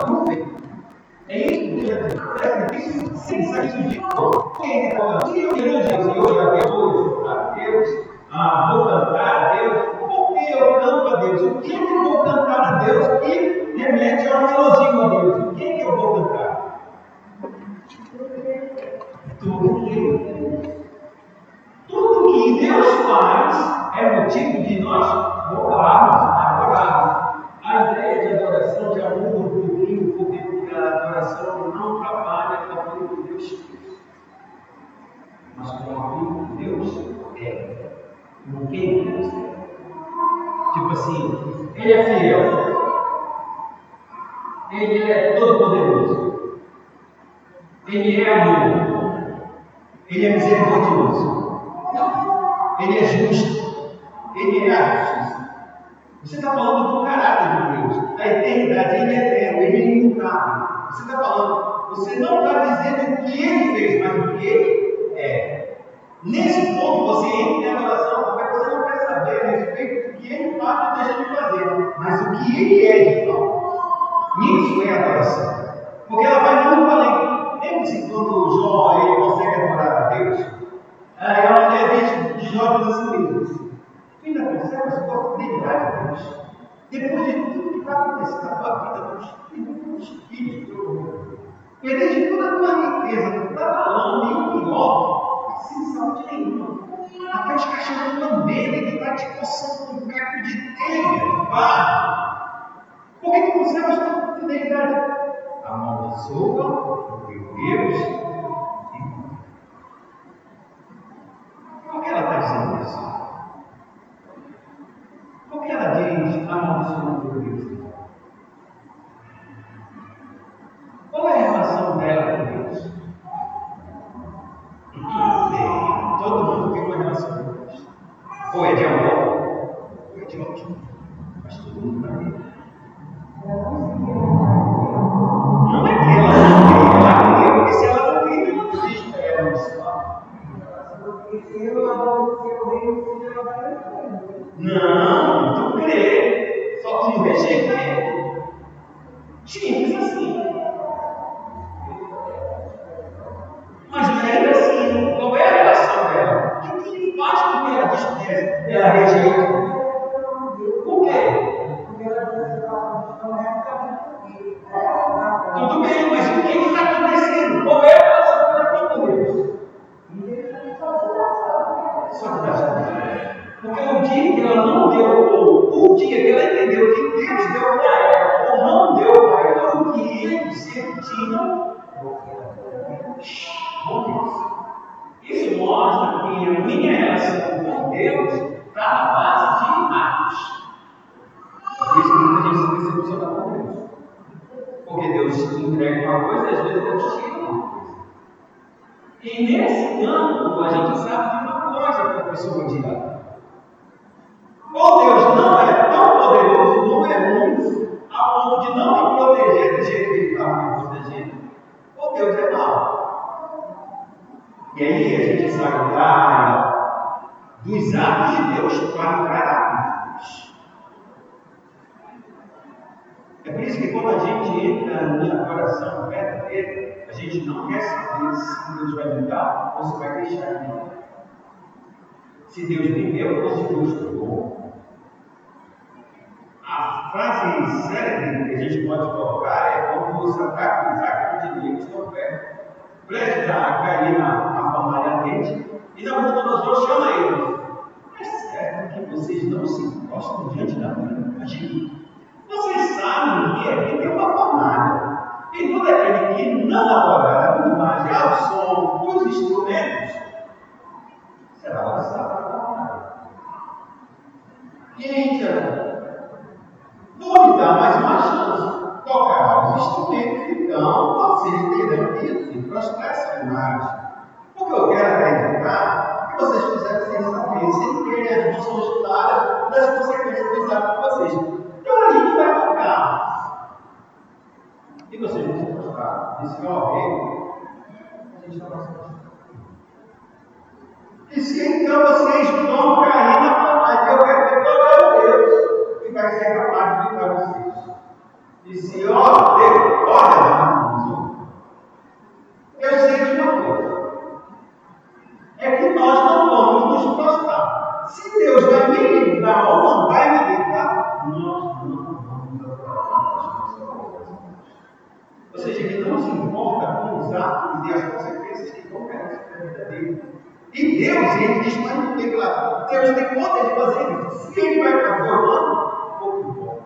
nuvem. É isso que Deus tem sensação de dor. Quem está falando? Se eu dizer hoje a Deus, vou cantar a Deus, por que eu canto a Deus? O que eu vou cantar a Deus que remete a um elogio a Deus? O que eu vou cantar? Tudo que Deus faz é motivo de nós adorarmos. A ideia de adoração já muda um pouquinho, porque a adoração não trabalha com aquilo que Deus fez, mas com aquilo que Deus é, com quem Deus é. Tipo assim, Ele é fiel, Ele é todo-poderoso, Ele é amor, Ele é misericordioso, Ele é justo, Ele é a justiça. Você está falando do caráter de Deus, da eternidade, Ele é eterno, Ele é imutável. Você está falando, você não está dizendo o que Ele fez, mas o que Ele é. Nesse ponto você entra em adoração, porque você não quer saber a respeito do que Ele faz ou deixa de fazer, mas o que Ele é de fato. Isso é adoração. Porque ela vai muito além. Lembre-se quando Jó ele consegue adorar a Deus, a mulher de Jó diz assim: ainda consegue essa possibilidade a Deus? Depois de tudo que está acontecendo na tua vida, dos filhos, perdeste toda a tua riqueza, tu está falando nenhum pior, sem saúde nenhuma. Aqueles cachorros lambendo que está te coçando com um caco de telha, vá. Por que tu conservas tanta fidelidade? Amaldiçoa o teu Deus. Por que ela está dizendo isso? Por que ela diz amaldiçoa o teu Deus? Qual é a relação dela com Deus? Todo mundo tem uma relação com Deus. Ou é de amor, ou é de ódio. Mas todo mundo vai ter. Não é que ela não queria, porque se ela não queria, ela não diz para ela isso. Não, tu crê, só que não rejeita ele. Simples assim. Mas ainda assim, qual é a relação dela? O que faz com que ela despreze? Ela rejeita. Por quê? Tudo bem, mas o que está acontecendo? Qual é a relação dela com Deus? Porque o dia que ela não deu, ou o dia que ela entendeu que Deus deu para ela, ou não deu para ela, o que ele sempre tinha, isso mostra que a minha relação com Deus está na base de atos. Por isso que muita gente se decepciona com Deus. Porque Deus entrega uma coisa e às vezes Deus tira uma coisa. E nesse campo a gente sabe de uma coisa que a pessoa dirá. Ou Deus não é tão poderoso, não é muito, a ponto de não me proteger do jeito que Ele estava me protegendo. Ou Deus é mau. E aí a gente sai dos atos de Deus para o caráter. É por isso que quando a gente entra na adoração verdadeira, a gente não quer saber se Deus vai mudar ou se vai deixar de mudar. Se Deus me deu ou se Deus tirou. A frase célebre que a gente pode colocar é quando os ataques de Deus estão perto, prestes a cair na fornalha ardente, e Nabucodonosor chama eles. É certo que vocês não se encostam diante da minha gente. Vocês sabem que aqui tem uma fornalha. E todo aquele que não adorar a imagem, ao som dos instrumentos, será lançado para a fornalha. Eita! Vou lhe dar mais uma chance. Tocará os instrumentos, então vocês terão que se prostrar essa imagem. O que eu quero acreditar é que vocês fizeram sem saber, sem ter as noções claras das consequências dos atos de vocês. Então a gente vai tocar. E vocês vão se prostrar. Disse, ó, a gente está passando. E se então vocês vão cair na fornalha, eu quero ver qual é o Deus que vai ser capaz de livrar vocês. E se, ó, Deus, vamos adorar as nossas mãos. Ou seja, ele não se importa com os atos e as consequências que acontecem na vida dele. E Deus, ele diz mais bem claro, Deus tem conta de fazer isso. Se ele vai fazer ou não, pouco importa.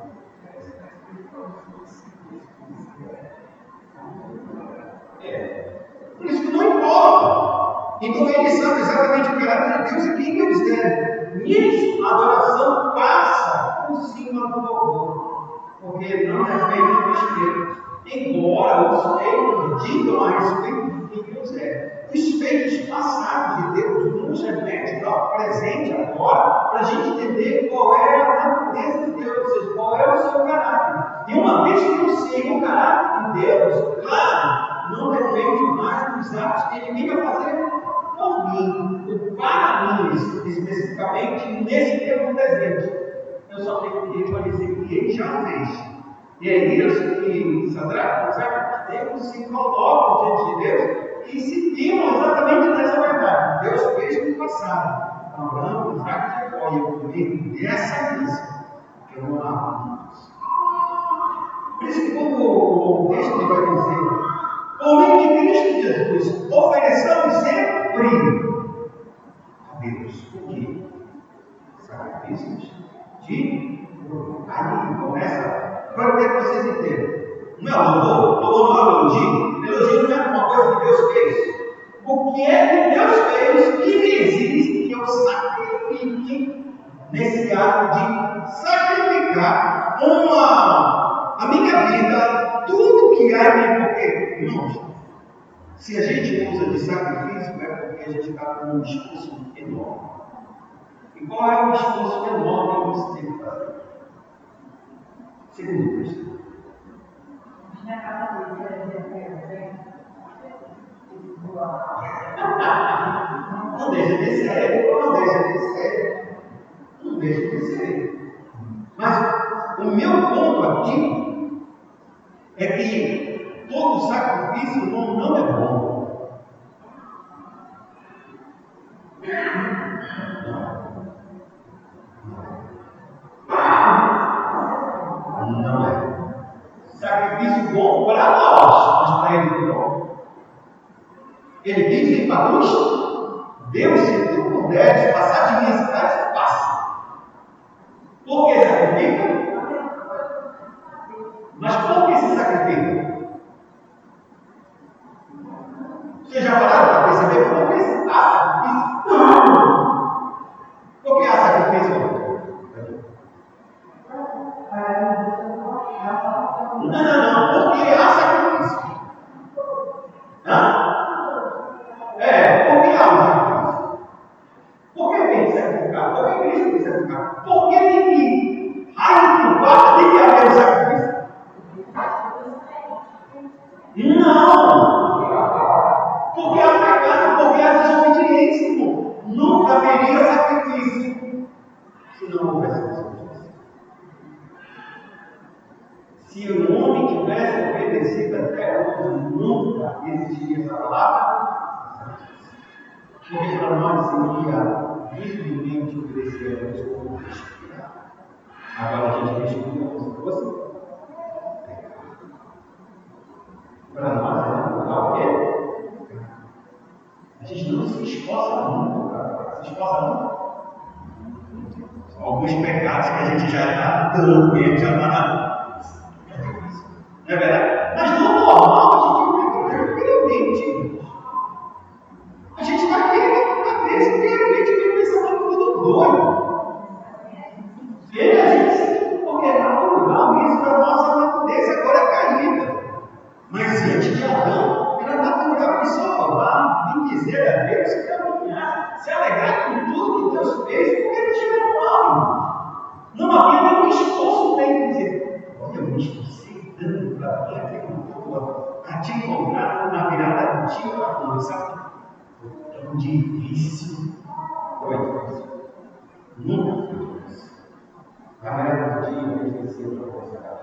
Por isso que não importa. Então ele sabe exatamente o caráter de Deus e quem Deus é. Nisso, a adoração passa por cima do louvor. Porque não depende dos feitos. Embora os feitos digam a respeito de quem Deus é. Os feitos passados de Deus nos remetem ao presente agora, para a gente entender qual é a natureza de Deus, ou seja, qual é o seu caráter. E uma vez que eu sei o caráter de Deus, claro, não depende mais dos atos que ele vai fazer por mim, ou para mim, especificamente, nesse tempo presente. Eu só tenho que reconhecer que ele já fez. E é isso que Sadraque, Mesaque e Abednego se colocam diante de Deus e se firmam exatamente nessa verdade. Deus fez no passado. Abraão, Isaque e Jacó, e eu comigo nessa missa, que eu não amo Deus. Por isso que quando o texto ele vai dizer, por meio de Cristo Jesus, ofereçamos sempre a Deus o quê? Sacrifícios de louvor. Aí começa. Agora eu quero que vocês entendam. Não é o louvor, louvor não é o elogio. Elogio não é uma coisa que Deus fez. O que é que Deus fez que me exige que eu sacrifique nesse ato de sacrificar a minha vida, tudo que há em mim? Porque, irmãos, se a gente usa de sacrifício, é porque a gente está com um esforço enorme. E qual é o esforço enorme que você tem que fazer? Segundo Cristo. Não deixa de ser, não deixa de ser. Não deixa de ser. Mas o meu ponto aqui é que todo sacrifício não é bom. Não é. Sacrifício bom para nós, mas para ele não. Ele diz em Mateus: Deus, se tu puderes passar de minha cidade, passa. Por que sacrifica? Mas por que se sacrifica? Vocês já pararam para perceber por que há sacrifício? Por que há sacrifício? Não. Por que há sacrifício? Por que há um sacrifício? Por que tem que sacrificar? Por que Cristo tem que sacrificar? Por que tem que tem que haver um sacrifício? Não! Porque há pecado, porque há desobediência, irmão. Nunca haveria sacrifício se não houvesse desobediência. Se o homem tivesse obedecido até hoje, nunca existiria essa palavra. Porque para nós seria livremente obedecer a Deus como Cristo. Agora a gente descobriu como se fosse. Para nós é natural o quê? A gente não se esforça muito, cara. Se esforça muito. Alguns pecados que a gente já está dando mesmo, já está na. Não é verdade? Mas no normal a gente fica tranquilamente. A gente está aqui com a cabeça, de repente, vem pensamento tudo doido. E a gente, porque é natural isso da nossa natureza agora caída. Mas antes de Adão, era natural que só falar, bendizer a Deus e caminhar, se alegrar com tudo que Deus fez, porque ele tinha normal. Não havia nenhum esforço dele de dizer, olha, eu me esforcei tanto para vir aqui com tua, a te encontrar na virada do dia para conversar. Foi tão difícil. Foi difícil. Nunca foi difícil. Na virada do dia, eu esqueci outra coisa, cara.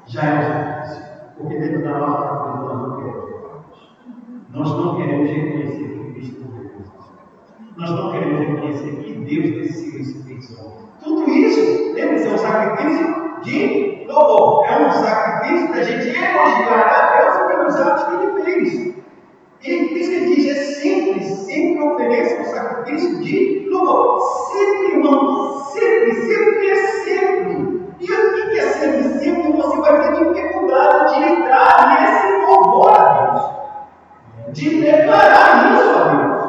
Já é um sacrifício, porque dentro da nossa cultura não quer. Nós não queremos reconhecer que Cristo morreu. Nós não queremos reconhecer que Deus desceu e se fez homem. Tudo isso, lembre-se, é um sacrifício de louvor. É um sacrifício da gente elogiar a Deus pelos atos que Ele fez. E por isso que ele diz, é sempre ofereça um sacrifício de louvor. Sempre, irmão, sempre é sempre. E o que é sempre? Sempre você vai ter dificuldade de entrar nesse louvor a Deus. De declarar isso a Deus.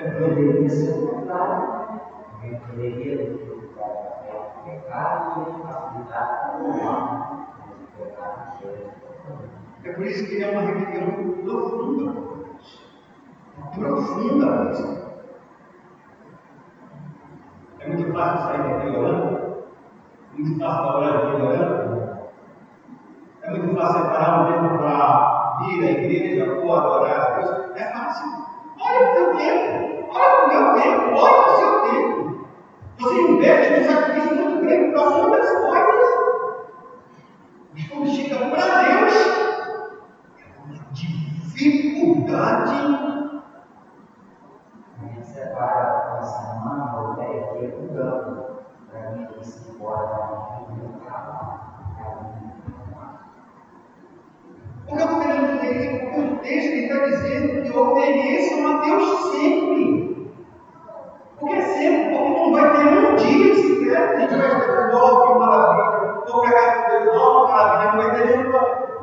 Poderia ser o contrário. Alguém poderia identificar o pecado e facilitar o mal. É por isso que é uma religião profunda. Profunda mesmo. É muito fácil sair daqui orando. Muito fácil orar aqui orando. É muito fácil separar um tempo para vir à igreja ou adorar a Deus. É fácil. Olha o teu tempo. Olha o meu tempo, olha o seu tempo. Você investe um sacrifício muito grande para muitas coisas. Mas quando chega para Deus, é uma dificuldade. A gente separa uma semana ou 10 dias por ano. Para mim, isso importa muito. O que eu estou querendo dizer isso? Porque o texto está dizendo que obedeçam a Deus sempre. Porque sempre, porque não vai ter um dia sequer, a gente vai estar que maravilha, vou pregar com Deus, maravilha, não vai ter nenhum.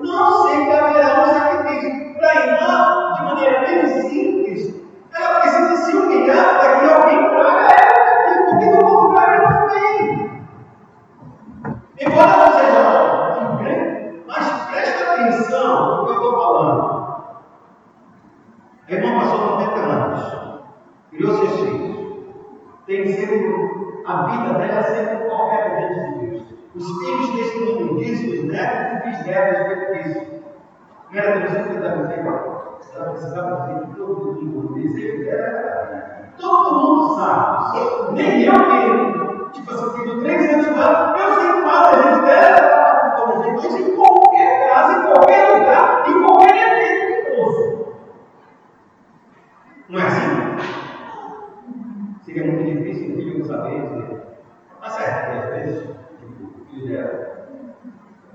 Não sempre haverá um sacrifício. Para ir lá, de maneira bem simples, ela precisa se humilhar para que alguém traga ela aqui, porque do contrário ela não vem. Embora não seja grande, mas presta atenção no que eu estou falando. A irmã passou 90 anos, criou seus filhos. Tem sido a vida dela sempre correta diante de Deus. Os filhos desse mundo, diz os netos e bisnetos feito isso. Não era 350 anos, ela precisava dizer que todo mundo, o desejo dela era. Todo mundo sabe. Nem eu que, tipo assim, tenho 3 anos lá, eu sei que o desejo dela, como Jesus, em qualquer casa, em qualquer lugar, em qualquer evento que fosse. Não é assim? Seria muito difícil o filho saber dizer. Tá certo, às vezes, o filho dela.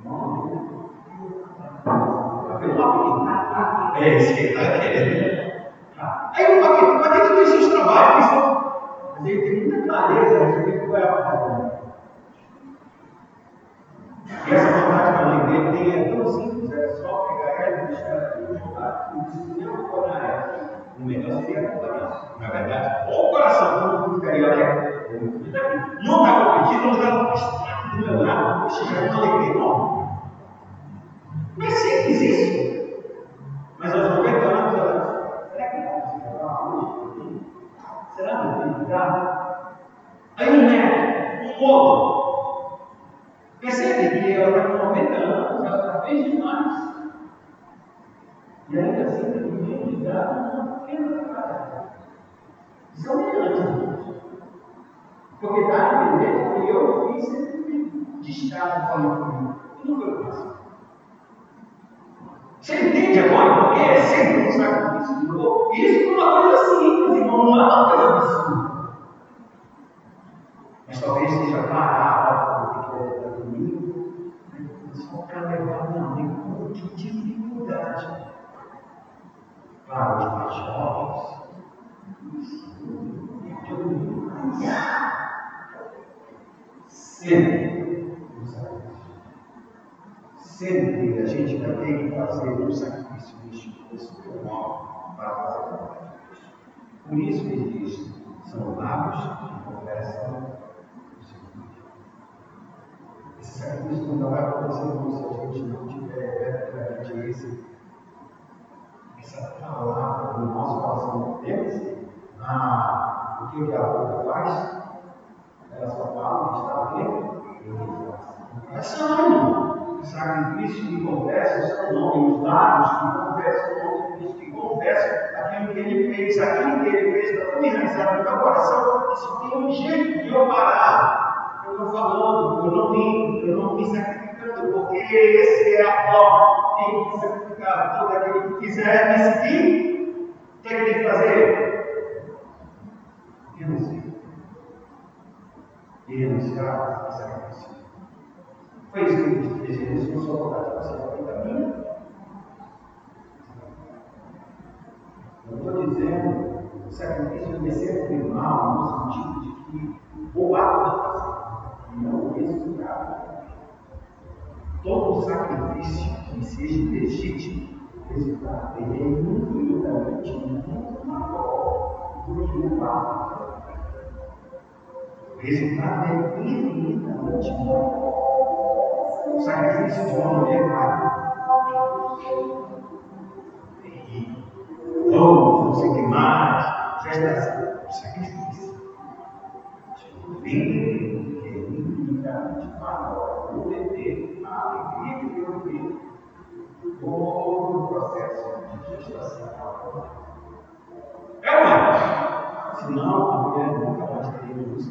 Não. É isso que ele está querendo. Aí o paquete, mas ele tem seus trabalhos, mas ele tem muita clareza a respeito do que vai acontecer. E essa vontade que a mãe dele tem é tão simples, é só pegar ela e deixar ela aqui jogar. Não precisa nem acompanhar ela. O melhor seria acompanhar. Na verdade, o coração todo ficaria alegre. Não está competindo, não está frustrado do meu lado, chegar com alegria, não. Não é simples isso. Mas aos 90 anos, ela será que vai ficar hoje? Será que vai ficar? Aí um neto, um outro. Percebe que ela está com 90 anos, ela está bem demais. E ainda assim, tem um ligado numa pequena casa. Isso é humilhante. Porque dá a entender que eu fiz sempre descaso com a minha família. E não foi o caso. Você entende agora porque é sempre um sacrifício de louvor? Isso é uma coisa simples, irmão, não é uma coisa absurda. Mas talvez seja parado porque quer estar comigo. Só para levar minha mãe com que dificuldade. Para os mais jovens. Sempre a gente vai ter que fazer um sacrifício espiritual para fazer a vontade de Deus. Por isso que ele diz, são lábios que conversam o seu filho. Esse sacrifício não vai acontecer se a gente não tiver verdadeiramente essa palavra no nosso coração. Lembre-se, o que o diabo faz? Ela só fala que está vendo. Coração, o sacrifício que confessa o seu nome, os lábios que confessam o nome de Cristo, que vão confesso aquilo que ele fez está tão enraizado no meu coração, que se tem um jeito de eu parar, eu estou falando, eu não me sacrificando, porque esse é a forma de me sacrificar. Todo aquele que quiser me seguir, o que ele tem que fazer? Renunciar a sacrifício. Foi isso que ele fez. Jesus não só colocar você no caminho. Eu estou dizendo que o sacrifício deve ser mal, no sentido de que o ato de fazer, não o resultado. Todo sacrifício que seja legítimo, o resultado dele é infinitamente muito maior do que o ato. O resultado é infinitamente maior. O sacrifício de uma mulher não sei o que mais, gestação, sacrifício. Lindo, que é infinitamente maior, o bebê, a alegria que eu vi, todo o processo de gestação. É uma. Senão, a mulher nunca mais teria luz.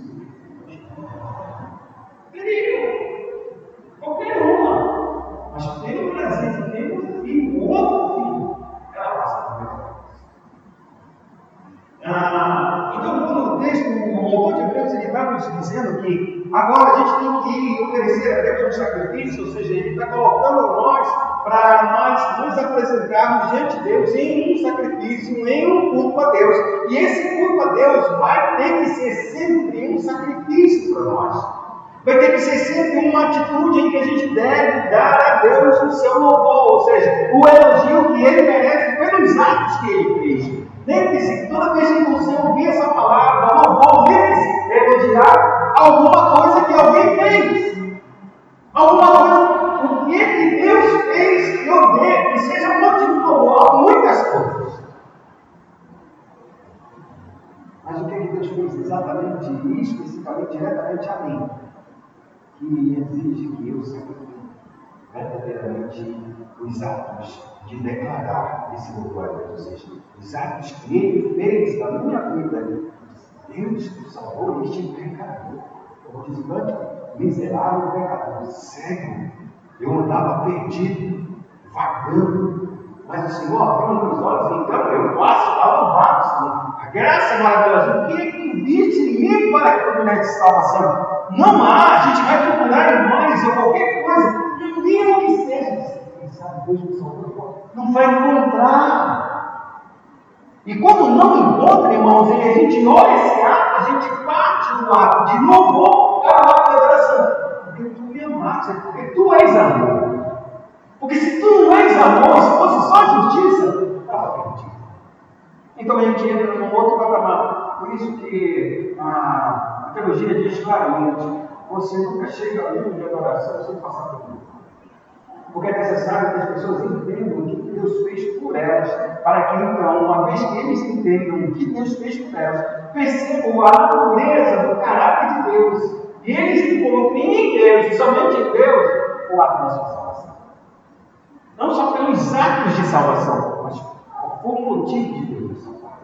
Qualquer uma. Mas tem um Brasil, tem um filho, outro filho. Ela passa por isso. Então, no texto, o autor de Hebreus está nos dizendo que agora a gente tem que oferecer a Deus um sacrifício, ou seja, ele está colocando nós para nós nos apresentarmos diante de Deus em um sacrifício, em um culto a Deus. E esse culto a Deus vai ter que ser sempre um sacrifício para nós. Vai ter que ser sempre uma atitude em que a gente deve dar a Deus o seu louvor, ou seja, o elogio que Ele merece pelos atos que Ele fez. Lembre-se que toda vez que você ouvir essa palavra, louvor, lembre-se de elogiar alguma coisa que alguém fez. Alguma coisa, o que Deus fez que eu dê, que seja motivo de louvor, muitas coisas. Mas o que Deus fez exatamente, especificamente, diretamente a mim? Que exige que eu sacrifique verdadeiramente os atos de declarar esse louvor a Deus, ou seja, os atos que Ele fez na minha vida. Deus me salvou este pecador, distante, miserável pecador, cego. Eu andava perdido, vagando, mas o Senhor abriu meus olhos, então eu passo a louvar o Senhor. A graça maravilhosa, o que é que viste em mim para que eu pudesse salvação? Não há, a gente vai procurar em nós ou qualquer coisa, mesmo que seja, quem sabe Deus me salvou, não vai encontrar. E quando não encontra, irmãos, e a gente olha esse ato, a gente parte do ato de louvor para o ato de adoração. Porque tu me amaste, porque tu és amor. Porque se tu não és amor, se fosse só justiça, estava perdido. Então a gente entra num outro patamar. Por isso que a teologia diz claramente: você nunca chega a nível de adoração sem passar por tudo. Porque é necessário que as pessoas entendam o que Deus fez por elas, para que então, uma vez que eles entendam o que Deus fez por elas, percebam a natureza do caráter de Deus, e eles encontrem em Deus, e somente em Deus, o ato da sua salvação. Não só pelos atos de salvação, mas por motivo de Deus salvar.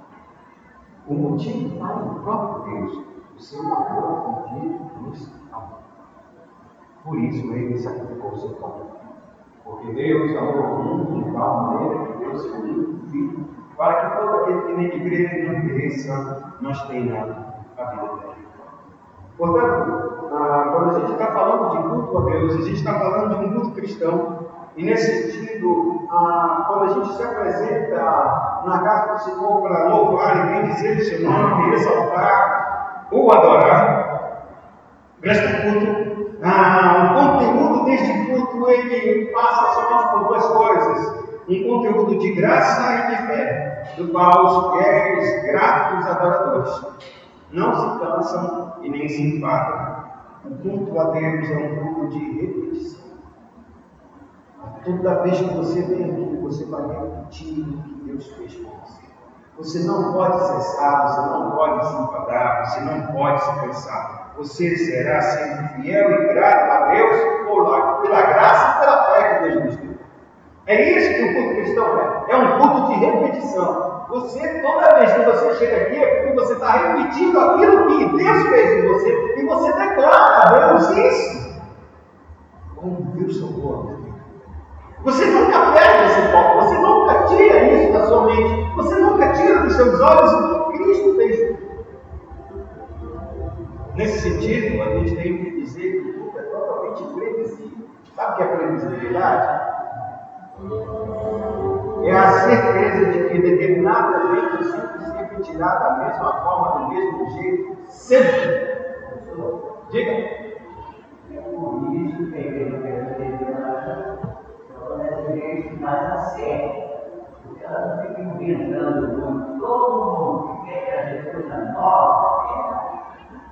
O motivo está no próprio Deus, o seu amor que nos amou. Por isso ele sacrificou o seu próprio. Porque Deus amou o mundo de tal maneira que Deus se uniu no Filho, para que todo aquele que nele crê não pereça, mas tenha a vida eterna. Portanto, quando a gente está falando de culto a Deus, a gente está falando de um culto cristão, e nesse sentido, quando a gente se apresenta na casa do Senhor para louvar e bendizer o seu nome, exaltar ou adorar, presta culto. O conteúdo deste culto ele passa somente por duas coisas: um conteúdo de graça e de fé, do qual os fiéis, gratos adoradores não se cansam e nem se enfadam. O culto a Deus é um culto de repetição. Toda vez que você vem aqui, você vai repetir o que Deus fez por você. Você não pode cessar, você não pode se enfadar, você não pode se cansar. Você será sempre fiel e grato a Deus pela graça e pela fé que Deus nos deu. É isso que o culto cristão é. é um culto de repetição. Você, toda vez que você chega aqui, é porque você está repetindo aquilo que Deus fez em você, e você declara a Deus isso. Como Deus salvou. Você nunca perde esse foco, você nunca tira isso da sua mente, você nunca tira dos seus olhos o que Cristo fez. Nesse sentido, a gente tem que dizer que tudo é totalmente previsível. Sabe o que é previsibilidade? É a certeza de que determinado evento sempre se repetirá da mesma forma, do mesmo jeito, sempre. Diga. É por isso que a igreja mais a sério. Porque ela não fica inventando todo mundo que quer trazer coisa nova.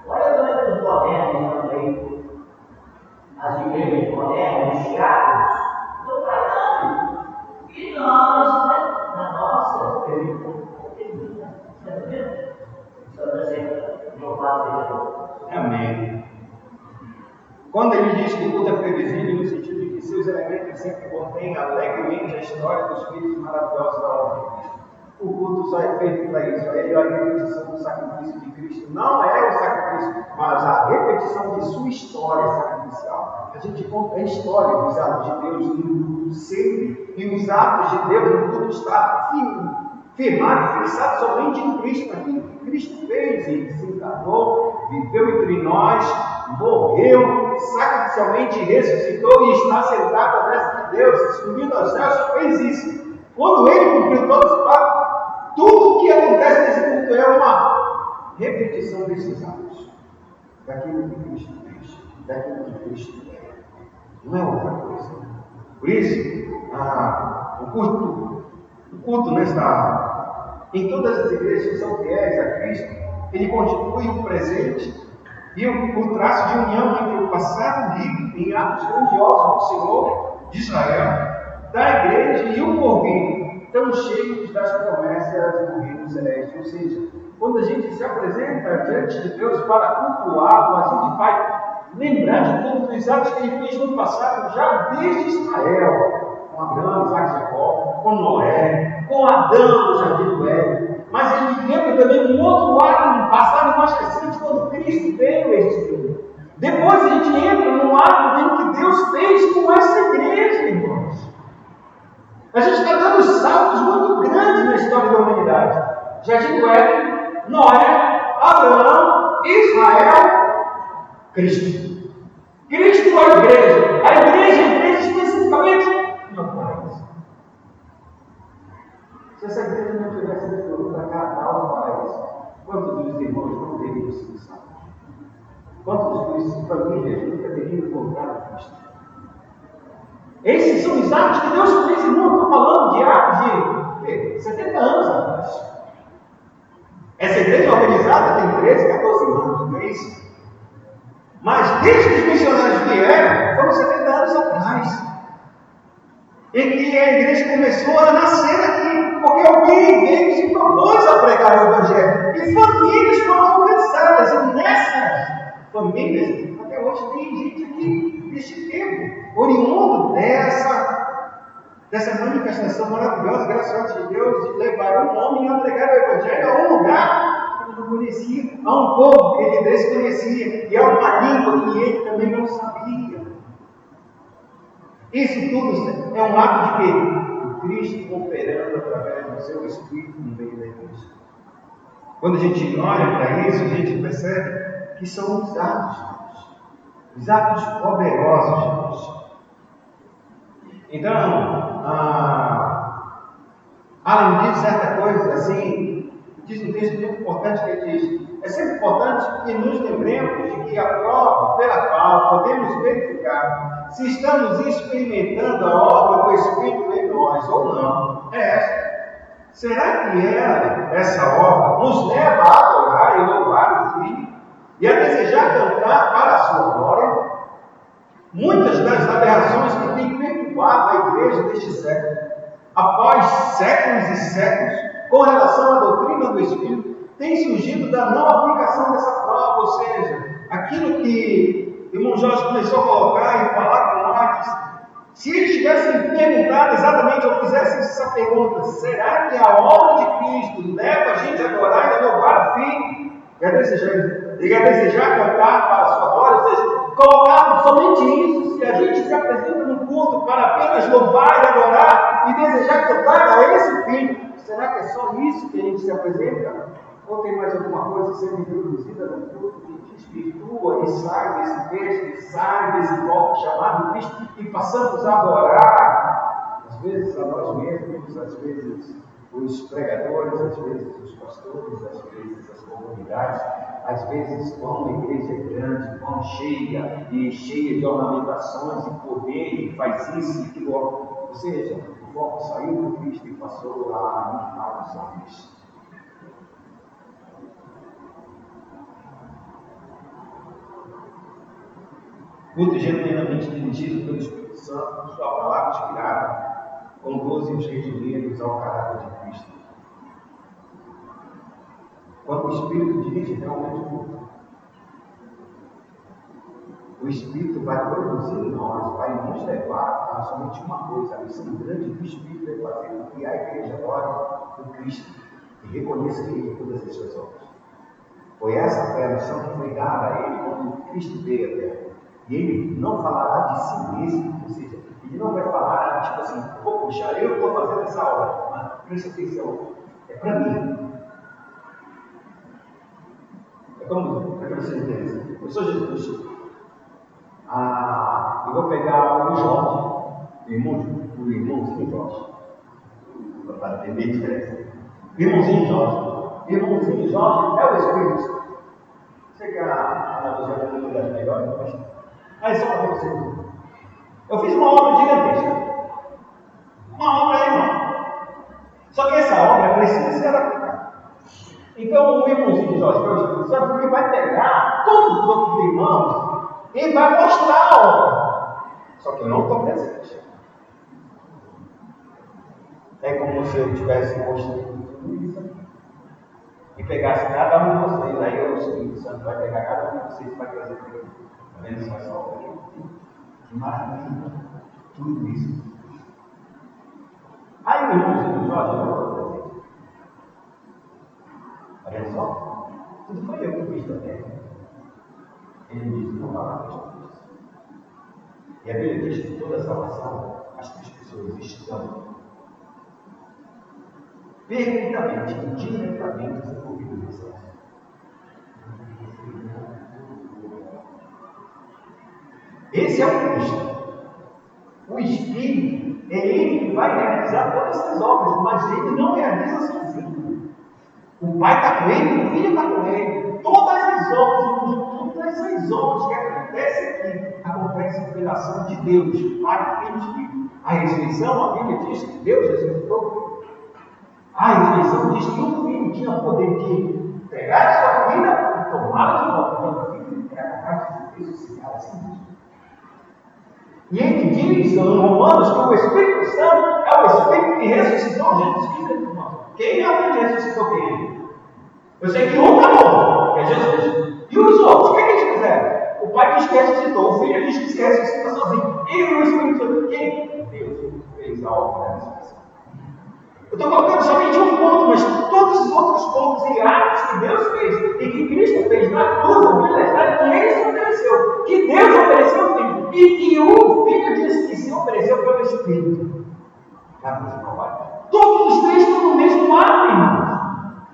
Olha durante os modernos também, as igrejas modernas, os teatros, estão falando. E nós, na nossa, amém. Quando ele diz que o culto é previsível, no sentido de que seus elementos sempre contêm alegremente a história dos filhos maravilhosos da obra de Cristo. O culto só é feito para isso, é a repetição do sacrifício de Cristo. Não é o sacrifício, mas a repetição de sua história sacrificial. A gente conta a história dos atos de Deus no culto sempre, e os atos de Deus no culto estão firmado, fixado somente em Cristo, naquilo que Cristo fez. Ele se encarnou, viveu entre nós, morreu, sacrificialmente ressuscitou e está sentado à destra de Deus, subindo aos céus, fez isso. Quando ele cumpriu todos os passos, tudo o que acontece nesse culto é uma repetição desses atos, daquilo que Cristo fez, daquilo que Cristo é. Não é outra coisa. Por isso, o culto em todas as igrejas que são fiéis a Cristo, ele constitui o presente e o traço de união entre o passado livre em atos grandiosos do Senhor de Israel, da igreja e o porvir, tão cheios das promessas do reino celeste. Ou seja, quando a gente se apresenta diante de Deus para cultuá-lo, a gente vai lembrar de todos os atos que ele fez no passado, já desde Israel, com Abraão, Isaac e Jacó, com Noé, com Adão no jardim do Éden. Mas ele lembra também um outro ato no passado mais recente, quando Cristo veio a este mundo. Depois a gente entra num ato em que Deus fez com essa igreja, irmãos. A gente está dando saltos muito grandes na história da humanidade. Jardim do Éden, Noé, Abraão, Israel, Cristo. Cristo a igreja. A igreja especificamente no paraíso. Se essa igreja não tivesse vindo para cá, no paraíso, quantos dos irmãos não teriam sido salvos? Quantos dos famílias nunca teriam encontrado Cristo? Esses são os atos que Deus fez, irmão. Estou falando de atos de 70 anos atrás. Essa igreja organizada tem 13, 14 anos, não é isso? Mas desde que os missionários vieram, foram 70 anos atrás. Em que a igreja começou a nascer aqui, porque alguém veio e se propôs a pregar o Evangelho. E famílias foram alcançadas. E nessas famílias, até hoje tem gente aqui deste tempo, oriundo dessa manifestação maravilhosa, graciosa de Deus, de levar um homem a pregar o Evangelho a um lugar que ele não conhecia, a um povo que ele desconhecia, e a uma língua que ele também não sabia. Isso tudo é um ato de quê? O Cristo operando através do seu Espírito no meio da igreja. Quando a gente olha para isso, a gente percebe que são os atos poderosos. Então, além disso, certa coisa assim, diz um texto muito importante que ele diz: é sempre importante que nos lembremos de que a prova pela qual podemos verificar se estamos experimentando a obra do Espírito em nós ou não é essa. Será que essa obra nos leva a adorar e louvar o Filho e a desejar cantar para a sua glória? Muitas das aberrações que têm perturbado a igreja deste século, após séculos e séculos, com relação à doutrina do Espírito, têm surgido da não aplicação dessa prova, ou seja, aquilo que o irmão Jorge começou a colocar e falar com nós, Se eles tivessem perguntado exatamente, ou fizessem essa pergunta, será que a obra de Cristo leva a gente a adorar e a louvar o Filho? Ele quer desejar cantar para a sua glória, ou seja, colocar somente isso. Se a gente se apresenta no culto para apenas louvar e adorar e desejar cantar a esse Filho, será que é só isso que a gente se apresenta? Ou tem mais alguma coisa sendo introduzida no culto que desvirtua e sai desse texto, e sai desse golpe chamado Cristo e passamos a adorar? Às vezes a nós mesmos, às vezes os pregadores, às vezes os pastores, às vezes as comunidades, às vezes vão a igreja grande, vão cheia de ornamentações e poder, e faz isso e aquilo. Ou seja, o foco saiu do Cristo e passou a imitar os homens. Culto genuinamente dirigido pelo Espírito Santo, sua palavra inspirada, conduzem os reunidos ao caráter de Cristo. Quando o Espírito dirige realmente o culto, o Espírito vai produzir em nós, vai nos levar a somente uma coisa: a missão grande do Espírito é fazer com que a igreja adore o Cristo e reconheça Ele em todas as suas obras. Foi essa a missão que foi dada a Ele quando Cristo veio à terra. E Ele não falará de si mesmo, ou seja, Ele não vai falar, tipo assim, vou puxar, eu estou fazendo essa obra, mas presta atenção, é para mim. É como você entende? Eu sou Jesus. Eu vou pegar o Jorge, o irmãozinho Jorge, para entender a diferença. Irmãozinho Jorge é o Espírito Santo. Sei que a analogia é uma das melhores, mas só para você. Eu fiz uma obra gigantesca. Uma obra enorme. Só que essa obra precisa ser aplicada. Então o irmãozinho Jorge, que é o Espírito Santo, ele vai pegar todos os outros irmãos e vai mostrar a obra. Só que eu não estou presente. É como se eu tivesse construído tudo isso aqui e pegasse cada um de vocês. Aí o Espírito Santo vai pegar cada um de vocês e vai trazer para mim. Está vendo essa obra aqui? Que maravilha! Tudo isso. Aí o irmãozinho Jorge, eu não estou presente. Está vendo só? Tudo foi eu que fiz também. Ele diz: não vai lá. E a Bíblia diz que toda a salvação, as três pessoas estão perfeitamente e diretamente envolvidas nessa ação. Esse é o Cristo. O Espírito é Ele que vai realizar todas essas obras, mas Ele não realiza sozinho. O Pai está com Ele, o Filho está com Ele. Todas as obras que acontecem aqui acontecem pela ação de Deus, Pai, Filho e Espírito. A ressurreição, a Bíblia diz que Deus ressuscitou. A ressurreição diz que o Filho tinha o poder de pegar a sua vida e tomá-la de volta. Então, o Filho era capaz de ressuscitar assim mesmo. E ele diz em Romanos que o Espírito Santo é o Espírito que ressuscitou Jesus Cristo. Quem realmente ressuscitou quem? Eu sei que um está morto, que é Jesus. E os outros, o que eles fizeram? O Pai diz que ressuscitou, o Filho diz que se ressuscita sozinho. E o Espírito Santo, quem? Deus fez a obra da ressurreição. Eu estou colocando somente um ponto, mas todos os outros pontos e atos que Deus fez e que Cristo fez na cruz, a Bíblia fala que Ele se ofereceu, que Deus ofereceu o Filho, e que o Filho disse que se ofereceu pelo Espírito. Todos os três estão no mesmo ato, irmãos.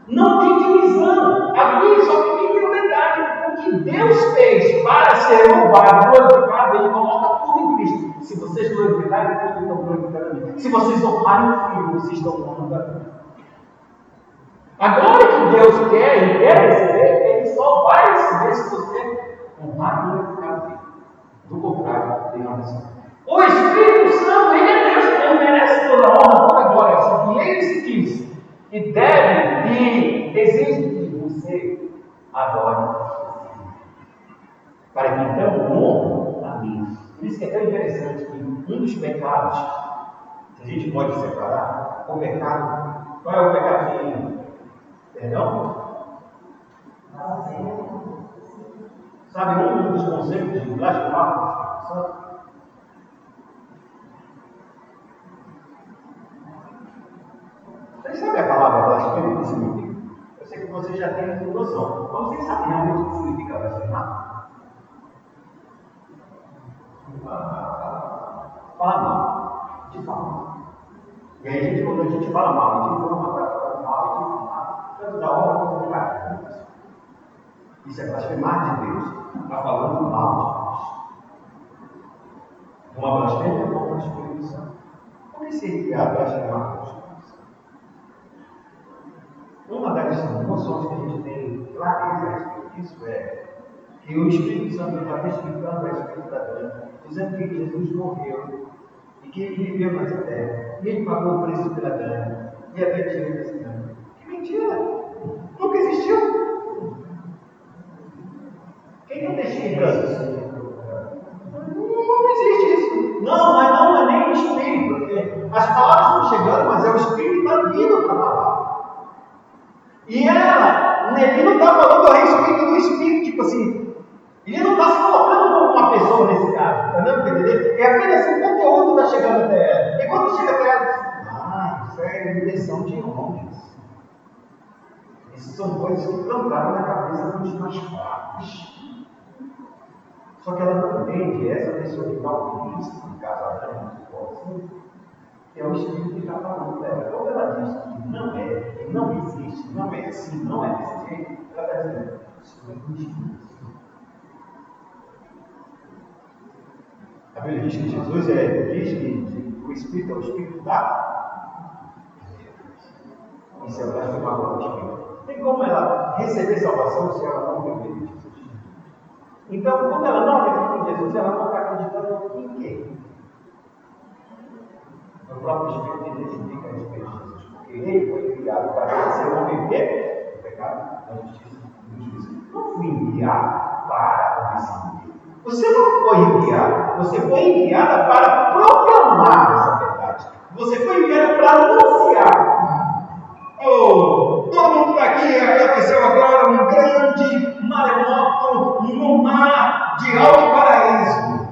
Não tem divisão. Aqui só tem um detalhe. O que Deus fez para ser louvado, glorificado, Ele coloca tudo em Cristo. Se vocês glorificarem, vocês estão glorificando a mim. Se vocês honrarem o Filho, vocês estão honrando a mim. Agora que Deus quer e quer receber, Ele só vai receber se você honrar e glorificar o Filho. Do contrário, tem uma missão. O Espírito Santo, Ele é Deus, Ele merece toda a honra, toda a glória. Só que Ele se diz que deve e exige que você adore para que então honre a mim. Por isso que é tão interessante que um dos pecados, a gente pode separar, o pecado, qual é o pecado? Perdão? Sabe um dos conceitos de blasfemar do Espírito Santo? tem noção. Mas vocês sabem realmente o que significa blasfemar? Fala mal. De falar. E aí, quando a gente fala mal, a gente fala mal, tanto da obra quanto do caráter. Isso é blasfemar de Deus. Está falando mal de Deus. Uma blasfêmia contra o Espírito Santo. O que seria blasfemar contra o Espírito Santo? Uma das noções que a gente tem clareza a respeito disso é que o Espírito Santo está testificando a respeito da Dana, dizendo que Jesus morreu e que ele viveu nessa terra e ele pagou o preço pela Dana e havia tirado esse dano. Que mentira! Nunca existiu! Quem não testifica isso? Não existe isso. Não, mas não é nem o Espírito, porque as palavras estão chegando, mas é o Espírito que está vindo para falar. E ele não está falando a respeito do Espírito, tipo assim, ele não está se colocando como uma pessoa nesse caso, está dando para entender? É apenas o conteúdo que está chegando até ela. E quando chega até ela, isso é direção de homens. Isso são coisas que plantaram na cabeça dos mais fracos. Só que ela não entende, essa pessoa que está ouvindo isso, no caso a Ana, que é o Espírito que está falando dela. Quando ela diz que não é, que não existe, não é assim, não é desse jeito, ela está dizendo, isso não existe. A Bíblia diz que Jesus diz que o Espírito é o Espírito da Deus. Isso é blasfemar contra o Espírito. Tem como ela receber salvação se ela não viver em Jesus? Então, quando ela não acredita em Jesus, ela não está acreditando em quê? O próprio Espírito identifica a respeito de Jesus, porque ele foi enviado para ser um homem o pecado, a justiça e o juízo. Não fui enviado para obedecer. Você não foi enviado, você foi enviada para proclamar essa verdade. Você foi enviada para anunciar. Oh, todo mundo está aqui, aconteceu agora um grande maremoto no mar de Alto Paraíso.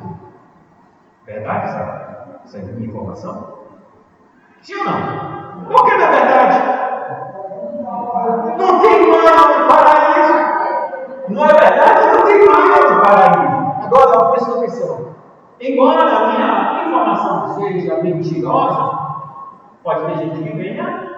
Verdade, sabe? Essa é a minha informação? Sim ou não? Por que não é verdade? Não tem mar no paraíso. Não é verdade? Não tem mar no paraíso. Agora, presta atenção. Embora a minha informação seja mentirosa, pode ter gente que venha.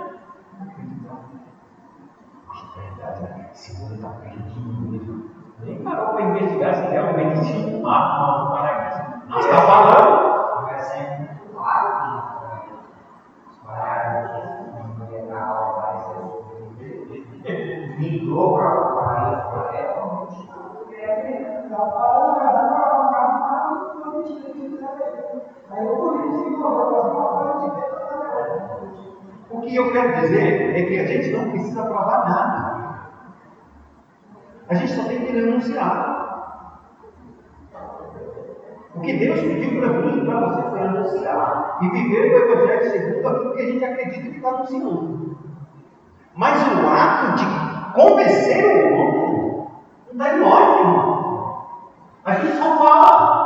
Esse mundo está perdido mesmo. Nem parou para investigar se realmente existe um mar no paraíso. Não está falando. Vai ser muito claro que migrou para o paraíso. O que eu quero dizer é que a gente não precisa provar nada. A gente só tem que denunciar. O que Deus pediu para mim e para você foi anunciar e viver o Evangelho segundo aquilo que a gente acredita que está anunciando. Mas o ato de convencer o homem não está em nós, irmão. A gente só fala.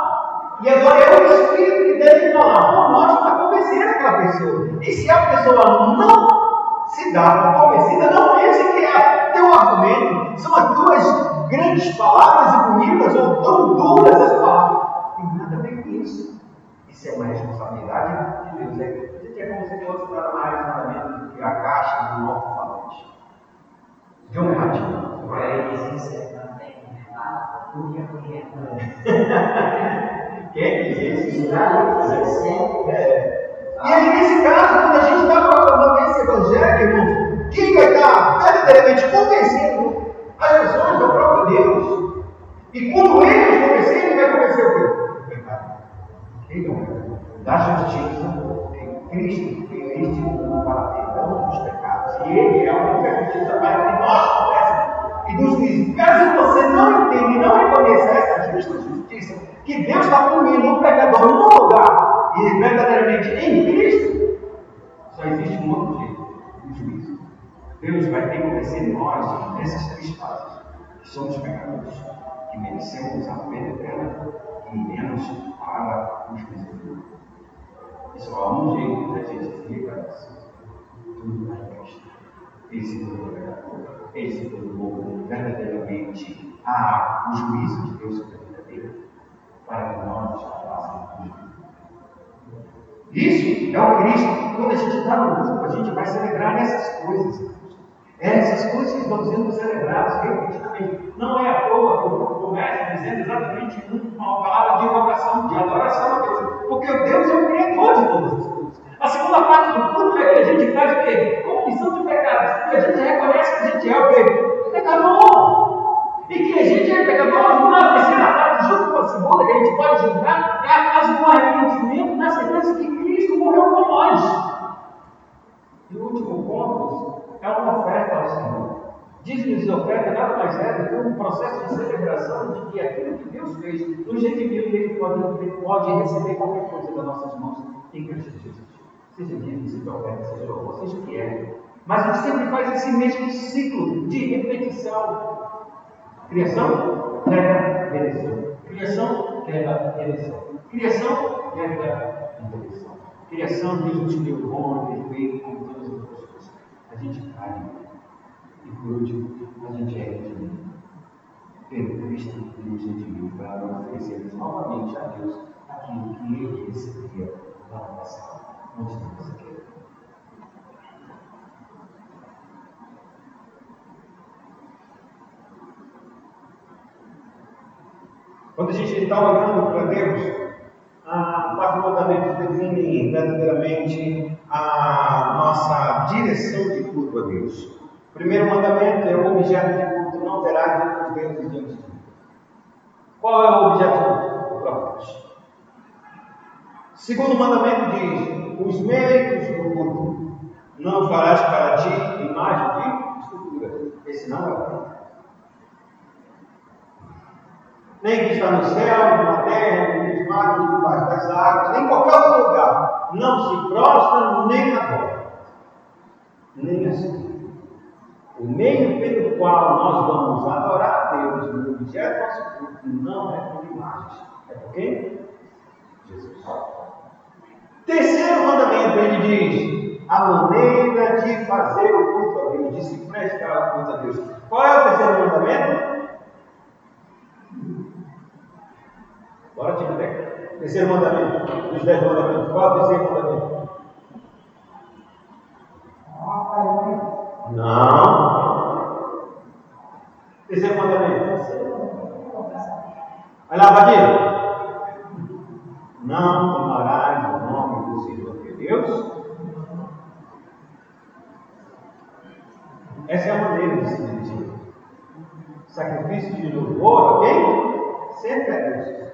E agora é o Espírito que deve falar por nós para convencer aquela pessoa. E se a pessoa não se dá por convencida, não pense que é teu argumento. São as duas grandes palavras e bonitas, ou tão duras as palavras. Não tem nada a ver com isso. Isso é uma responsabilidade de Deus. É como se fosse nada mais, nada menos do que a caixa do alto-falante. De um ratinho. Quem diz isso? E aí, nesse caso, quando a gente está proclamando esse evangelho, irmãos, quem vai estar verdadeiramente convencendo as pessoas do próprio Deus? E quando ele nos convencer, ele vai convencer o quê? O pecado. Da justiça. Cristo fez este mundo para perdão dos pecados. E ele é a única justiça para que nós pudéssemos. E dos juízes. Caso você não entenda e não reconheça essa justa justiça, que Deus está punindo um pecador no lugar e verdadeiramente em Cristo, só existe um outro jeito, o juízo. Deus vai ter que convencer nós nessas três fases, que somos pecadores, que merecemos a pena eterna e iremos para o juízo. E só há um jeito da gente ficar assim, tudo para Cristo. esse todo pecador, esse todo louco, verdadeiramente há o juízo de Deus sobre a vida dele, para que nós escapássemos do juízo. Isso é o Cristo. Quando a gente está no grupo, a gente vai celebrar essas coisas. Essas coisas que estão sendo celebradas repetidamente. Não é à toa que o grupo começa dizendo exatamente uma palavra de invocação, de adoração a Deus. Porque Deus é o Criador de todas as coisas. A segunda parte do culto é que a gente faz o quê? Confissão de pecados. Que a gente reconhece que a gente é o quê? Pecador. E que a gente é pecador. Na terceira parte, junto com a segunda, que a gente pode julgar, é a fase do arrependimento, na certeza que Cristo morreu por nós. E o último ponto é uma oferta ao Senhor. Dízimos e oferta nada mais é do que um processo de celebração de que aquilo que Deus fez nos redimiu e Ele pode receber qualquer coisa das nossas mãos em Cristo Jesus. Seja dízimos e oferta, seja o que seja o que é. Mas a gente sempre faz esse mesmo ciclo de repetição. Criação, queda, redenção. Criação, queda, redenção. Criação, queda, redenção. Criação, Deus nos criou bom, perfeito, como todas as outras coisas. A gente cai. E por último, a gente é redimido. Pelo Cristo que nos redimiu para nós oferecermos novamente a Deus aquilo que Ele recebia lá no passado, antes da nossa queda. Quando a gente está olhando para Deus, os quatro mandamentos definem verdadeiramente a nossa direção de culto a Deus. O primeiro mandamento é o objeto de culto, não terás outros deuses diante de mim. Qual é o objeto de culto? O próprio Deus. O segundo mandamento diz: os meios do culto, não farás para ti imagem de escultura. Esse não é o culto. Nem que está no céu, na terra, nos mares, debaixo das águas, nem em qualquer outro lugar. Não se prostra nem adora, nem assim. O meio pelo qual nós vamos adorar a Deus no objeto do nosso culto não é por imagens. É por quem? Jesus. Terceiro mandamento, ele diz: a maneira de fazer o culto a Deus, de se prestar o culto a Deus. Qual é o terceiro mandamento? Bora, Tibeteca. Terceiro mandamento, dos 10 mandamentos. Qual é o terceiro mandamento? Não. Terceiro mandamento. Olha lá, Badia. Não tomarás o nome do Senhor teu Deus. Essa é a maneira de se dirigir. Sacrifício de louvor, ok? Sempre é Deus.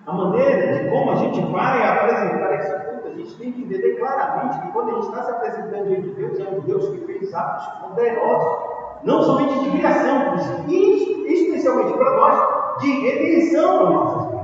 A maneira de como a gente vai apresentar esse culto, a gente tem que entender claramente que quando a gente está se apresentando diante de Deus, é um Deus que fez atos poderosos, não somente de criação, mas especialmente para nós, de redenção para nossas vidas.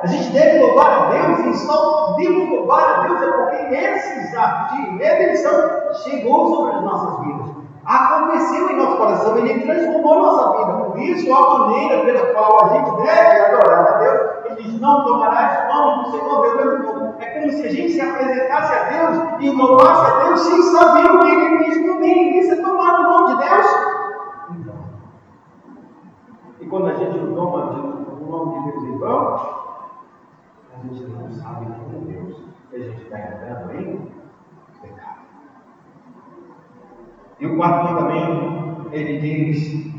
A gente deve louvar a Deus, e só podemos louvar a Deus é porque esses atos de redenção chegou sobre as nossas vidas. Aconteceu em nosso coração, Ele transformou nossa vida. Por isso, a maneira pela qual a gente deve adorar a Deus, Ele diz: não tomarás o nome do Senhor teu Deus. É como se a gente se apresentasse a Deus e louvasse a Deus sem saber o que Ele diz também. Isso é tomar o nome de Deus. Então, e quando a gente toma o nome de Deus em vão, a gente não sabe quem é Deus. E a gente está entrando em pecado. E o quarto mandamento, ele diz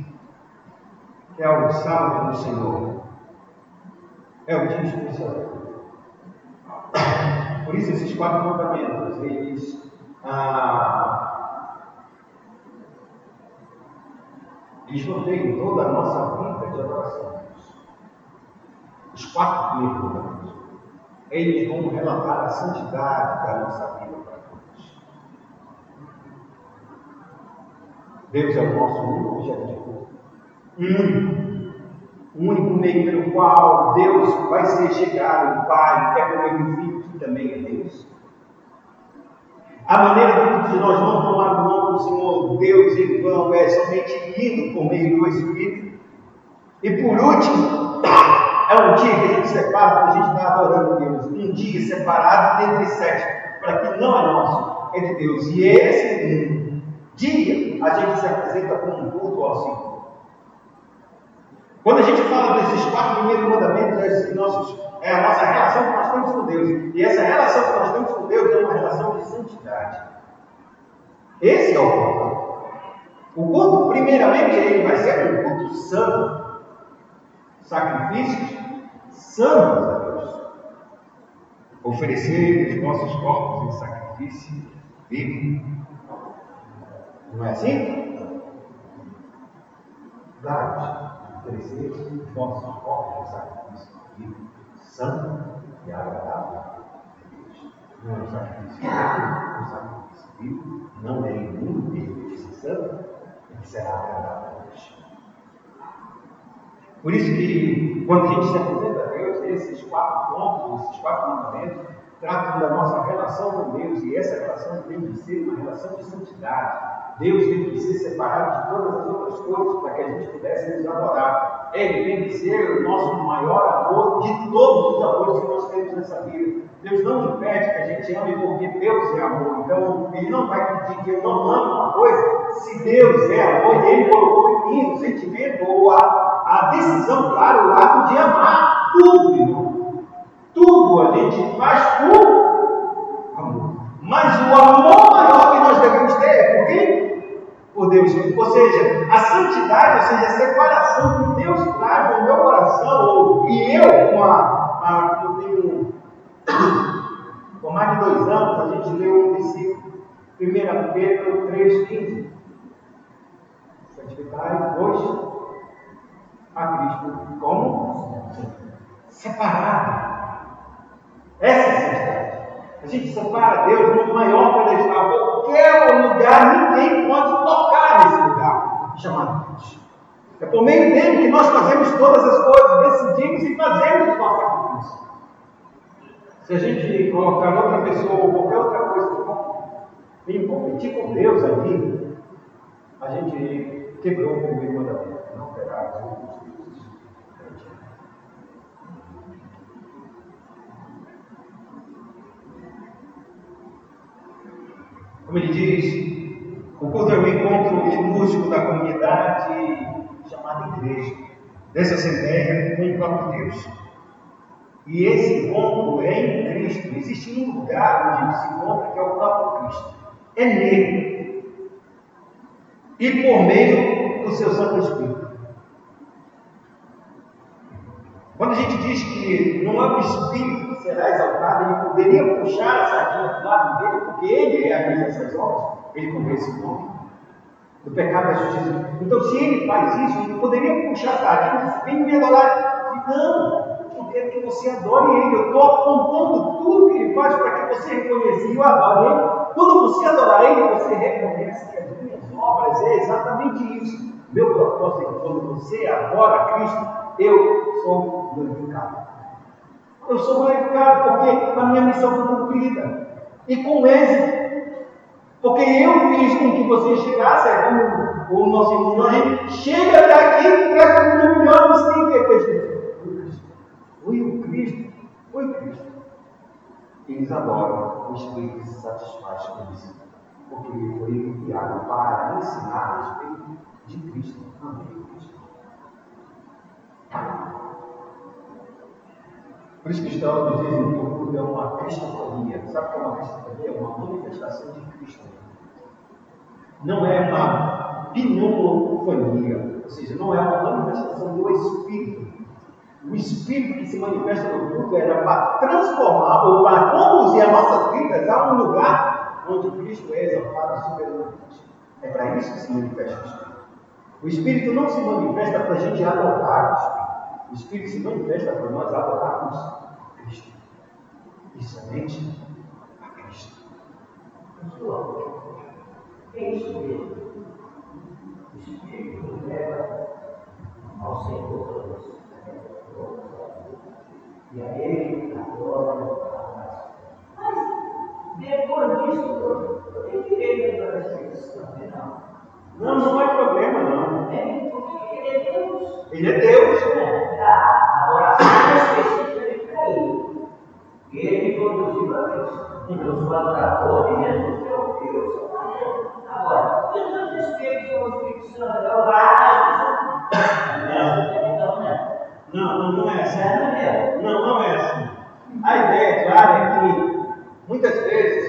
que é o sábado do Senhor. É o dia especial. Por isso, esses quatro mandamentos, eles norteiam toda a nossa vida de adoração a Deus. Os quatro primeiros mandamentos, eles vão relatar a santidade da nossa vida para todos. Deus é o nosso único objeto de culto. O único meio pelo qual Deus vai ser chegado, o Pai, é por meio do Filho, que também é Deus. A maneira de nós não tomar o nome do Senhor Deus em vão é somente indo por meio do Espírito. E por último, é um dia que a gente separa para a gente estar adorando Deus. Um dia separado dentre 7, para que não é nosso, é de Deus. E esse dia a gente se apresenta como um culto ao Senhor. Quando a gente fala desses 4 primeiros mandamentos, é a nossa relação que nós temos com Deus. E essa relação que nós temos com Deus é uma relação de santidade. Esse é o culto. O culto, primeiramente, ele vai ser um culto santo. Sacrifícios santos a Deus. Oferecer os nossos corpos em sacrifício vivo. Não é assim? Dados. Oferecer os nossos corpos em sacrifício vivo, santo e agradável a Deus. Não é um sacrifício vivo, um sacrifício vivo não é nenhum deles santo, que será agradável a Deus. Por isso que, quando a gente se apresenta a Deus, esses 4 pontos, esses 4 mandamentos, tratam da nossa relação com Deus, e essa relação tem de ser uma relação de santidade. Deus tem que ser separado de todas as outras coisas para que a gente pudesse nos adorar. Ele tem que ser o nosso maior amor de todos os amores que nós temos nessa vida. Deus não impede que a gente ame porque Deus é amor. Então, Ele não vai pedir que eu não ame uma coisa se Deus é amor e Ele colocou em mim o sentimento ou a decisão, claro, o ato de amar tudo, irmão. Tudo a gente faz por amor. Mas o amor maior que nós devemos ter é por quem? Por Deus. Ou seja, a santidade, ou seja, a separação que Deus traz no meu coração, e eu, eu tenho com mais de 2 anos, a gente leu um versículo, 1 Pedro 3,15. Santificai-vos a Cristo como? Separado. Essa é a santidade. A gente separa Deus no maior pedestal. Qualquer lugar, ninguém pode tocar nesse lugar chamado Deus. É por meio dele que nós fazemos todas as coisas, decidimos e fazemos o nosso sacrifício. Se a gente colocar outra pessoa ou qualquer outra coisa em competir com Deus ali, a gente quebrou o primeiro mandamento. Não terá os outros deuses. Como ele diz, o culto é o encontro litúrgico da comunidade chamada igreja, dessa assembleia com o próprio Deus. E esse encontro é em Cristo. Existe um lugar onde se encontra que é o próprio Cristo. É nele. E por meio do seu Santo Espírito. Quando a gente diz que não é o Espírito que será exaltado, ele poderia puxar a sardinha do lado dele, porque ele realiza essas obras, ele conhece o nome do pecado da justiça. Então, se ele faz isso, ele poderia puxar a sardinha e dizer: vem me adorar. Não, eu quero que você adore ele. Eu estou apontando tudo que ele faz para que você reconheça e eu adore ele. Quando você adorar ele, você reconhece que as minhas obras é exatamente isso. Meu propósito é que quando você adora Cristo, eu sou glorificado. Eu sou glorificado porque a minha missão foi cumprida. E com êxito. Porque eu fiz com que você chegasse, como o nosso irmão, a gente chega até aqui e presta um milhão de sim que fez. Foi o Cristo. Foi o Cristo. Eles adoram, o Espírito se satisfaz com isso. Porque ele foi enviado para ensinar a respeito de Cristo. Amém. Por isso, cristãos dizem que o culto é uma cristofonia. Sabe o que é uma cristofonia? É uma manifestação de Cristo. Não é uma pneumofonia, ou seja, não é uma manifestação do Espírito. O Espírito que se manifesta no culto era para transformar ou para conduzir as nossas vidas a um lugar onde Cristo é exaltado soberanamente. É para isso que se manifesta o Espírito. O Espírito não se manifesta para a gente adorar o Espírito. O Espírito se manifesta para nós adorarmos Cristo. E somente a Cristo. É isso mesmo. O Espírito nos leva ao Senhor e a Ele a glória. Mas depois disso, eu tenho direito a fazer isso também, não. Não é problema, não. Porque Ele é Deus. Ele é Deus. A adoração específica para Ele. Ele me conduziu a isso. Eu sou adorador e Jesus é o Deus. Agora, E os outros espíritos, o Espírito Santo, é o rato, então, né? Não é assim. É, Não é assim. A ideia, claro, é que muitas vezes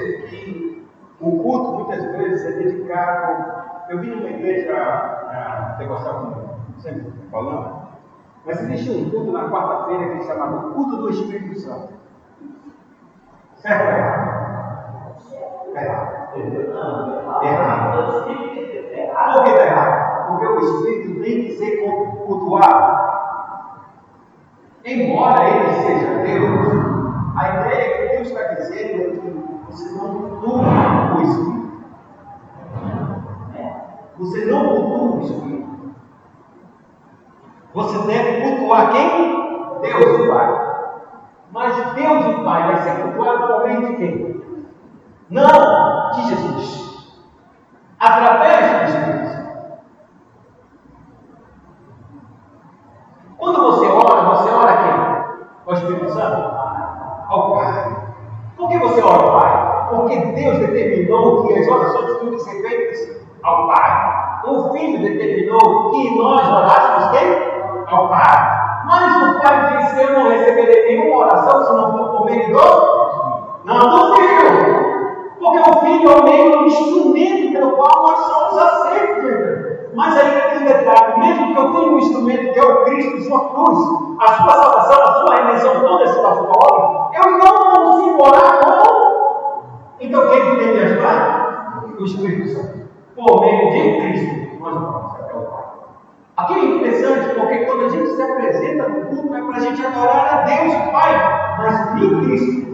o culto muitas vezes é dedicado. Eu vim numa igreja, você gostava sempre falando, mas existe um culto na quarta-feira que é chamado Culto do Espírito Santo. Certo ou errado? Errado. Por que está errado? Porque o Espírito tem que ser cultuado. Embora ele seja Deus, a ideia que Deus está dizendo é que você não cultua o Espírito. Você não cultua o Espírito. Você deve cultuar quem? Deus o Pai. Mas Deus o Pai vai ser cultuado por meio de quem? Não de Jesus. Através do Espírito Santo. Quando você ora a quem? Ao Espírito Santo? Ao Pai. Por que você ora ao Pai? Porque Deus determinou que as orações tinham que ser feitas ao Pai. O Filho determinou que nós orássemos quem? Ao Pai. Mas o Pai disse: eu não receberei nenhuma oração se não for por meio do Filho. Porque o Filho é o meio, o instrumento pelo qual nós somos aceitos. Mas aí tem um detalhe: mesmo que eu tenha um instrumento que é o Cristo, sua cruz, a sua salvação, a sua redenção, toda essa sua obra, eu não consigo orar como. Então quem tem que me ajudar? O Espírito Santo. Por meio de Cristo, nós vamos até o Pai. Aqui é interessante, porque quando a gente se apresenta no culto, é para a gente adorar a Deus, o Pai, mas em Cristo.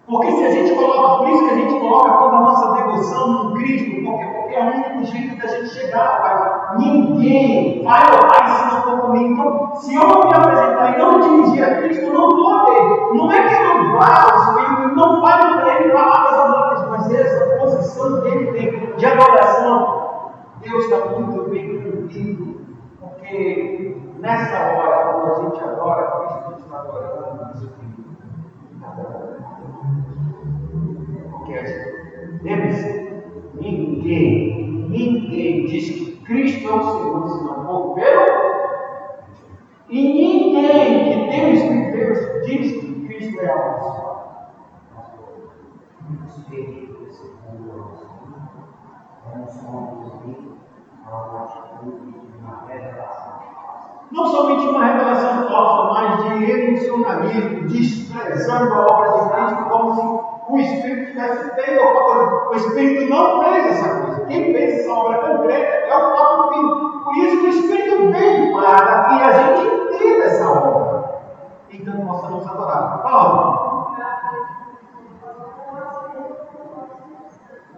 Porque se a gente coloca, por isso que a gente coloca toda a nossa devoção no Cristo, porque é o único jeito da gente chegar ao Pai. Ninguém vai ao Pai se não for comigo. Então, se eu não me apresentar e não dirigir a Cristo, eu não vou a Ele. Não é que eu não vá ao Espírito, não fale para Ele palavras amáveis, mas essa posição que Ele tem de adoração, Deus está muito bem comigo. Porque nessa hora, quando a gente adora, Cristo está adorando o Espírito. Porque lembre-se, ninguém diz que Cristo é o Senhor, se não for pelo. E ninguém que tem o Espírito de Deus diz que Cristo é a nossa. O Espírito desse mundo é um som não somente uma revelação falsa, mas de emocionalismo, desprezando a obra de Cristo, como se o Espírito tivesse feito alguma coisa. O Espírito não fez essa coisa. Quem fez essa obra concreta é o próprio Filho. Por isso que o Espírito veio para que a gente entenda essa obra. Então possamos adorar. Paulo.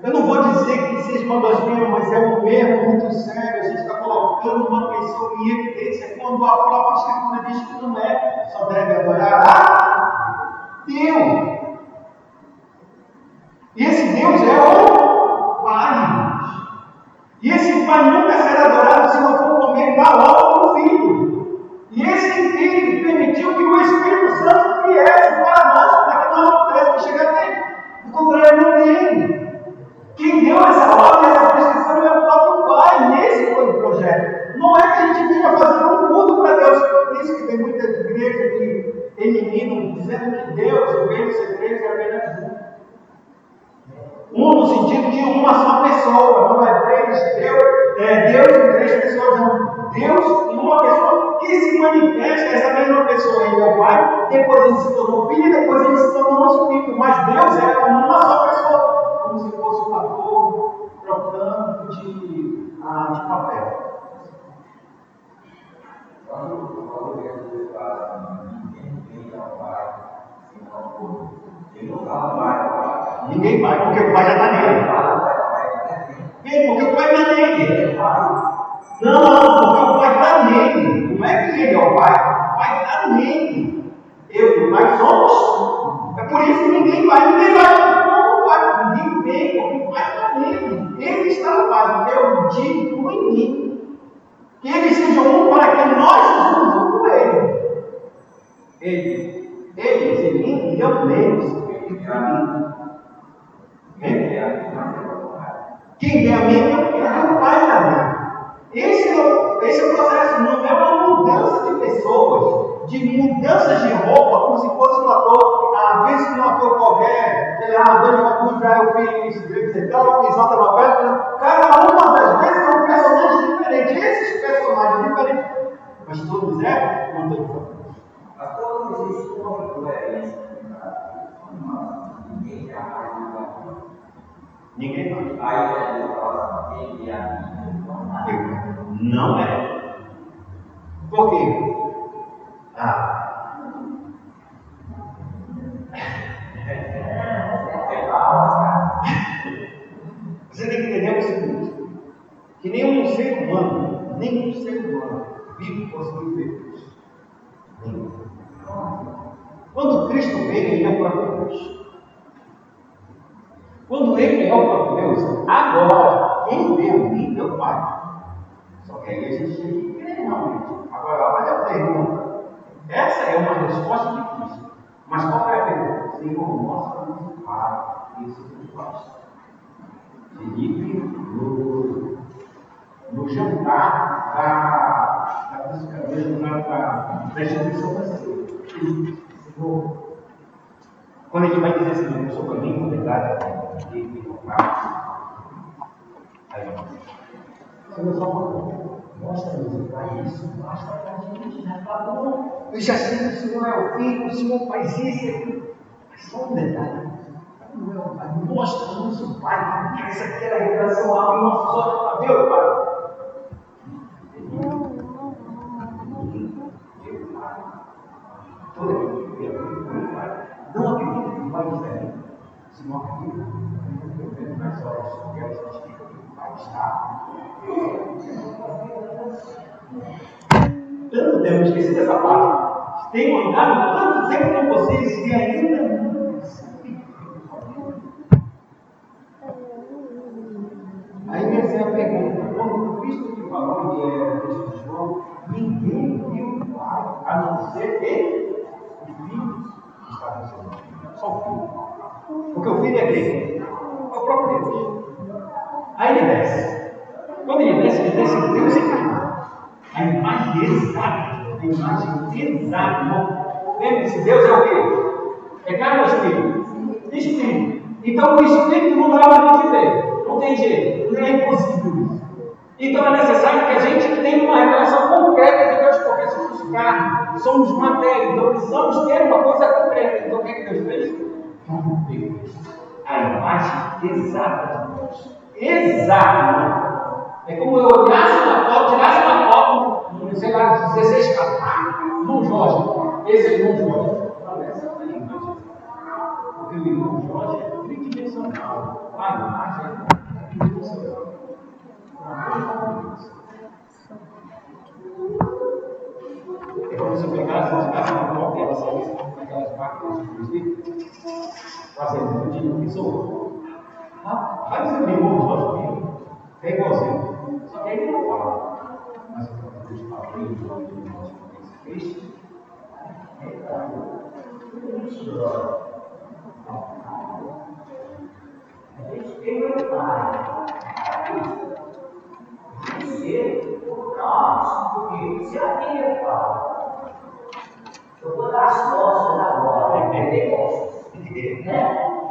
Eu não vou dizer que seja uma blasfêmia, mas é um erro muito sério. A gente está colocando uma pessoa em evidência quando a própria Escritura diz que não é. Só deve adorar a Deus. E esse Deus é o Pai. E esse Pai nunca será adorado se não for por meio da obra do Filho. E esse Filho permitiu que o Espírito Santo viesse para nós, para que nós não pudéssemos chegar até Ele. Do contrário, não tem. Quem deu essa ordem, essa prescrição é o próprio Pai. Esse foi o projeto. Não é que a gente venha fazer um culto para Deus. Por isso que tem muitas igrejas que eliminam, dizendo que Deus veio ser três e apenas um. Um no sentido de uma só pessoa. Não é três, Deus em três pessoas. Não. Deus em uma pessoa que se manifesta. Essa mesma pessoa ele é o Pai. Depois ele se tornou Filho. E depois ele se tornou o Espírito. Mas Deus é uma só pessoa. Como se fosse um ator trocando de papel. Quando Jesus fala ninguém vem ao Pai sem não for, ele não fala vai ao Pai. Ninguém vai, porque o Pai já está nele. Porque o Pai está nele. Não, porque o Pai está nele. Não é que ele é o Pai. O Pai está nele. Eu e o Pai somos. É por isso que ninguém vai. Ninguém vem, porque o Pai está nele. Ele está no Pai. Eu digo em mim. Que eles sejam um para que nós sejamos um com Ele. Eles em mim e eu neles. Quem vê a mim, eu de mudanças de roupa, como se fosse um ator, às vezes um ator qualquer, sei lá, Dani Macuja, eu fiz então, fiz outra novela, cada uma das vezes é um personagem diferente. Esses personagens diferentes, mas todos eram contemporâneos. Mas todos existem uma incoerência. Ninguém jamais Ninguém mais. aí eu falo assim, ele é amigo. Não é. Por quê? Você tem que entender o seguinte, que nenhum ser humano vive conseguindo ver Cristo. Nenhum. Quando Cristo veio, ele é o próprio Deus. Quando ele é o próprio Deus, agora, quem vê o mim é o Pai. Só que aí a gente tem que crer realmente. Agora, olha a pergunta. Essa é uma resposta de Cristo. Mas qual é a pergunta? Senhor, mostra-nos o Pai. Isso nos basta. Felipe, no jantar da instituição da ceia. Senhor, quando ele vai dizer assim, eu sou caminho, verdade, e o Pai. Aí, Senhor, só uma coisa. Mostra-nos o Pai, isso basta para a gente, já está bom. Eu já sei que o Senhor é o Filho, o Senhor faz isso e aquilo. Mas só um detalhe. Não é o Pai, mostra-nos o Pai. Essa aqui era a revelação alta em nossos olhos para ver o Pai. Toda aquele que vê o Pai, não acredita que o Pai diferente. Se não acredita, eu vejo mais olhos, eu quero justificar que o Pai está. Tanto tempo, esqueci dessa parte. Tenho andado tanto tempo com vocês e ainda não percebi. Aí vem assim a pergunta: quando Cristo te falou em texto de João, ninguém viu o Pai, a não ser ele, o Filho que está no seu nome. Só o Filho. Porque o Filho é quem? É o próprio Deus. Aí ele desce. Quando ele desce Deus encarnado. A imagem exata. A imagem exata. Lembre-se, Deus é o quê? É carne ou espírito? Espírito. Então o espírito não dá para a gente ver. Não tem jeito. Não é impossível isso. Então é necessário que a gente tenha uma revelação concreta de Deus, porque somos carne, somos matéria. Então precisamos ter uma coisa concreta. Então o que é que Deus fez? A imagem exata de Deus. Exata. É como eu olhasse uma foto, tirasse uma foto, sei lá, 16 capas, irmão Jorge, esse é irmão Jorge. Porque o irmão Jorge é tridimensional, a imagem é tridimensional. É como se eu pegasse uma foto e ela saísse aquelas máquinas de produzir, fazendo o que sou. Rapaz, o irmão Jorge é igualzinho. Só que ele não fala. Mas o próprio Deus fala para ele, o nosso Cristo. Ele é o Pai. Dizer por nós, porque se alguém é Pai, eu vou dar as costas agora, né?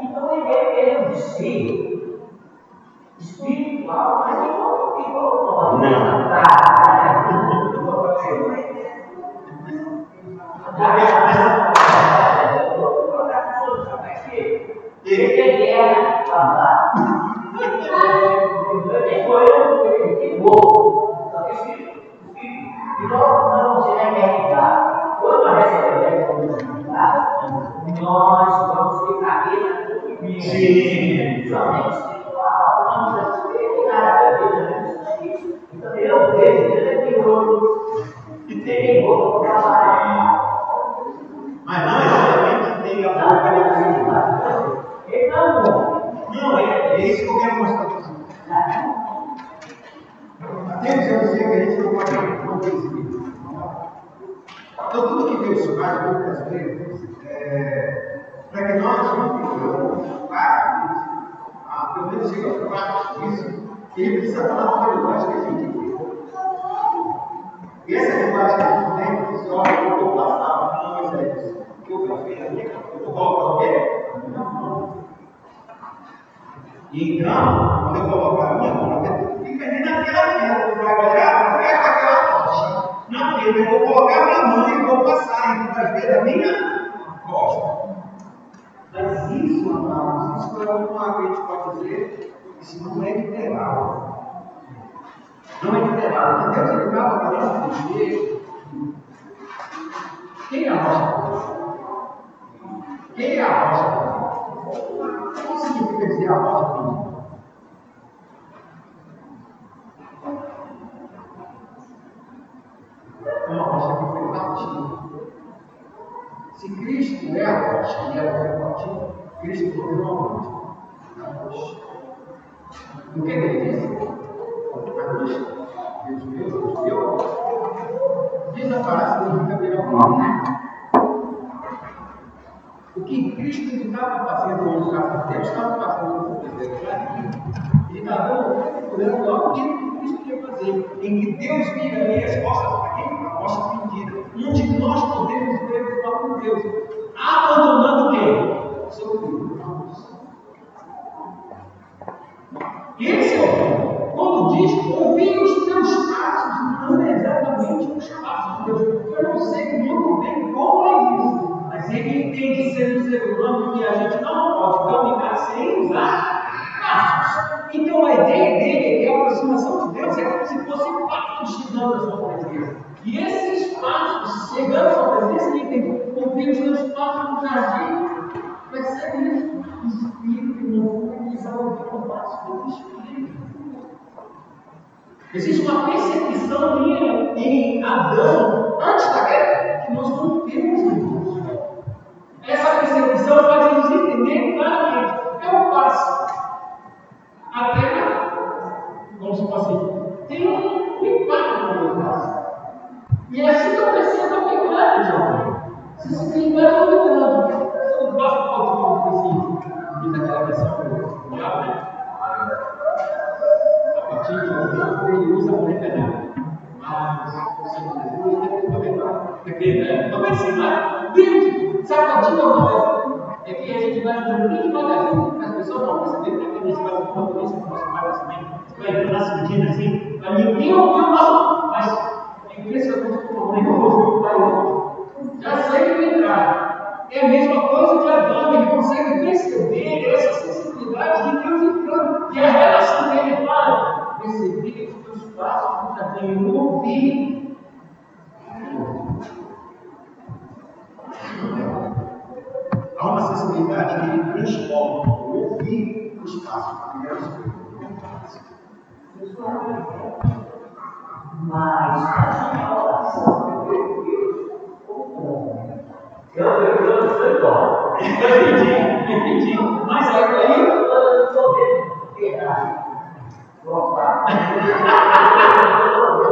Então ele é um espírito espiritual, mas igual nós. Não. Ele quer falar. Ele foi que morro. Então, não se deve acreditar. Quando a gente deve acreditar, nós vamos ter carreira divina. Sim. Somente espiritual. Não tem nada a ver. Então, eu vejo, ele é perigoso. E tem outro trabalho. Mas não exatamente tem a boca de não, é isso que eu quero mostrar para vocês. Deus é um ser que a gente não pode perceber. Então, tudo que Deus faz, muitas vezes, para que nós não tenhamos pelo menos chega parte disso, ele precisa estar na realidade que a gente vê. E essa realidade que a gente tem, que se olha para o passado. Eu vou colocar o quê? Então, quando eu colocar a minha mão, fica ali naquela pedra que vai olhar, perto daquela rocha. Na pedra, eu vou colocar a minha mão e vou passar, e tu vai ver da minha costa. Mas isso, amados, isso é uma que a gente pode dizer, isso não é literal. Não é literal. O que Deus estava querendo dizer, quem é a rocha? Quem é a rocha? O que significa dizer a rocha? É uma rocha que foi partida. Se Cristo é a rocha e ela foi partida, Cristo foi uma rocha. O que ele disse? A Cristo, Deus meu, desaparece do cabelo. O que Cristo estava fazendo no caso de Deus, estava fazendo no caso de Deus. Ele estava procurando algo que Cristo ia fazer, em que Deus vira ali as costas para quem? A rocha pedida, onde nós podemos ver o próprio Deus, abandonando quem? O seu filho. Esse é o ponto. Quando diz ouvir os teus passos, não é exatamente os passos de Deus. Eu não sei muito bem como é isso. Mas ele entende ser um ser humano que a gente não pode caminhar sem usar passos. Então a ideia dele é que a aproximação de Deus é como se fosse passos chegando à sua presença. E esses passos chegando à sua presença, ele tem que ouvir os teus passos no jardim. Percebe isso? O Espírito não precisa ouvir o passo do Espírito. Existe uma percepção minha em Adão, antes da queda, que nós não temos isso. Essa percepção faz nos entender claramente. Eu passo a terra, como se fosse, tem um impacto no meu passo. E é assim que eu percebo a pecado de alguém. Se esse pecado é muito grande, eu não gosto de falar assim, diz aquela versão do diabo, né? A partir de um ele usa a pecado. Mas o Senhor Jesus é bíblico, sapatinho é uma coisa. É que a gente vai dormir devagarzinho, as pessoas vão perceber que a gente vai enquanto isso, o nosso pai também, vai entrar sentindo assim, vai limpar o nosso, mas é impressionante como o negócio vai outro. Já sei que vai entrar. É a mesma coisa de Adão, ele consegue perceber essa sensibilidade de Deus entrando, e a relação dele para perceber os teus passos já tem ouvir. Há uma sensibilidade que ele transforma o ouvir os passos de Deus. Mas a oração de Deus, eu sou igual. Entendi. Mas aí eu estou vendo verdade. Opa! Eu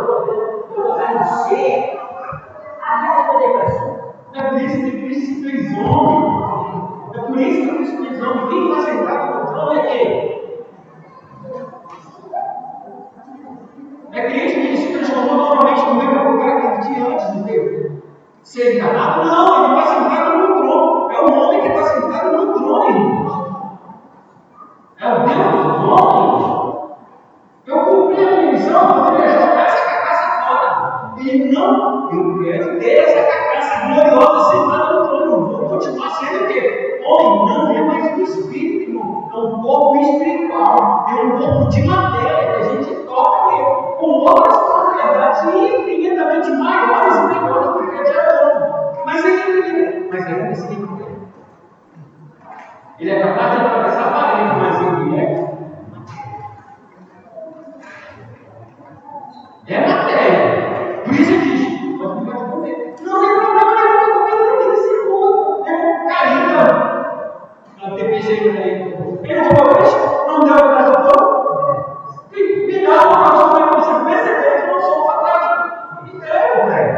estou vendo ser a minha depressão. é por isso que Cristo se fez homem. É por isso que Cristo se fez homem. Quem vai sentar no trono é quem? É Cristo que se transformou novamente no mesmo lugar que ele tinha antes de Deus. Ser enganado? Não, ele está sentado no trono. É o homem que está sentado no trono, irmãos. É o Deus do trono. Eu cumpri a minha missão, eu poderia jogar essa carcaça fora. Ele não, eu quero ter essa carcaça gloriosa sentada no trono. Eu vou continuar sendo o quê? Homem, não é mais um espírito, irmão. É um corpo espiritual. É um corpo de matéria que a gente toca nele. Com outras propriedades infinitamente maiores e melhores do que a de Adão. Mas ele é espírito dele. Ele é capaz de atravessar a parede, mas ele é matéria. Por isso ele diz: não pode comer. Não tem problema nenhum comer naquele segundo. É um caída. Não tem peixe aí. Ele não comeu peixe? Não deu para trás do pão? Me dá uma coisa para você perceber que eu não sou fantástico. Me deu, velho.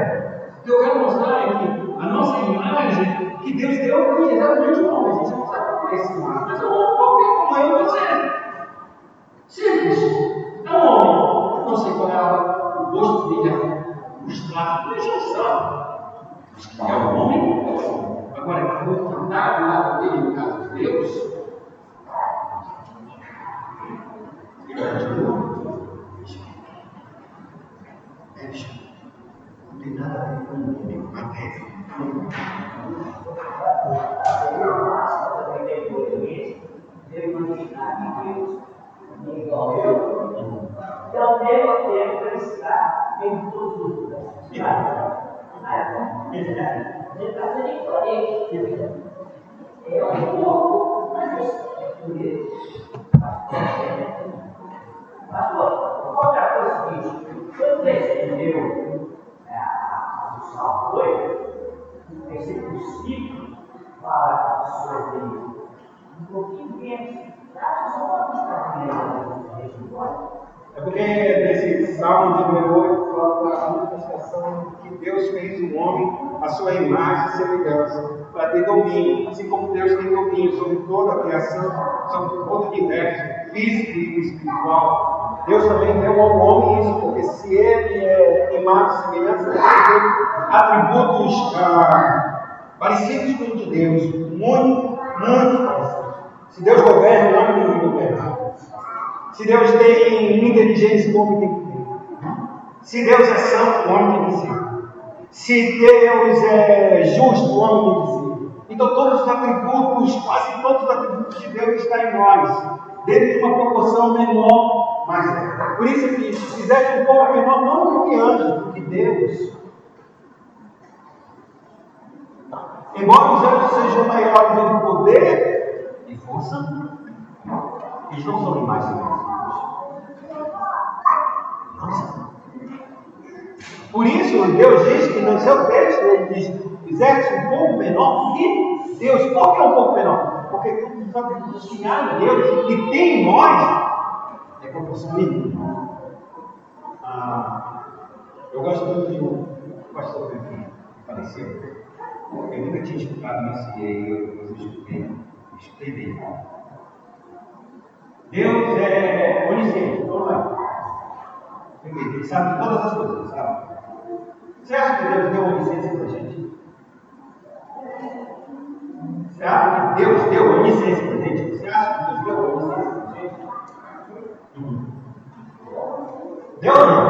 O que eu quero mostrar é que a nossa imagem que Deus deu aqui é exatamente o homem. A gente não sabe como é esse imagem, mas é um homem qualquer como eu e você. Simples. É um homem. Eu não sei qual é o gosto dele, os traços, a gente não sabe. É um homem. Agora, o que está do lado dele, no caso de Deus, ele continua. Não tem nada a ver com o homem, com a terra. Então, devo felicidade em todos os lugares. Ele está sendo incoerente. É um pouco, mas outra coisa é o seguinte: quando você entendeu a função foi ser possível falar sobre um pouquinho menos. É porque nesse Salmo de número 8 fala da manifestação que Deus fez o homem à sua imagem e semelhança, para ter domínio, assim como Deus tem domínio sobre toda a criação, sobre todo o universo físico e espiritual. Deus também deu ao homem isso, porque se ele é imagem e semelhança, ele tem atributos parecidos com o de Deus, muito parecidos. Se Deus governa, o homem tem que governar. Se Deus tem inteligência, o homem tem que ter. Se Deus é santo, o homem tem que ser. Se Deus é justo, o homem tem que ser. Então todos os atributos, quase todos os atributos de Deus estão em nós, dentro de uma proporção menor, mas é. Por isso que se fizesse um pouco menor, não do que anjos, do que Deus. Embora os anjos sejam maiores em poder e força, eles não são mais semelhantes. Não são. Por isso, Deus diz que no seu texto, ele diz: fizeste um pouco menor que Deus. Por que um pouco menor? Porque tudo os atributos que há em Deus e tem em nós é proporção mínima. Eu gosto muito de um pastor que faleceu. Eu nunca tinha escutado isso e eu escutei bem. Deus é onisciente, não é? Ele sabe de todas as coisas, sabe? Você acha que Deus deu onisciência para a gente? Você acha que Deus deu onisciência para a gente? Você acha que Deus deu onisciência para a gente? Deu ou não?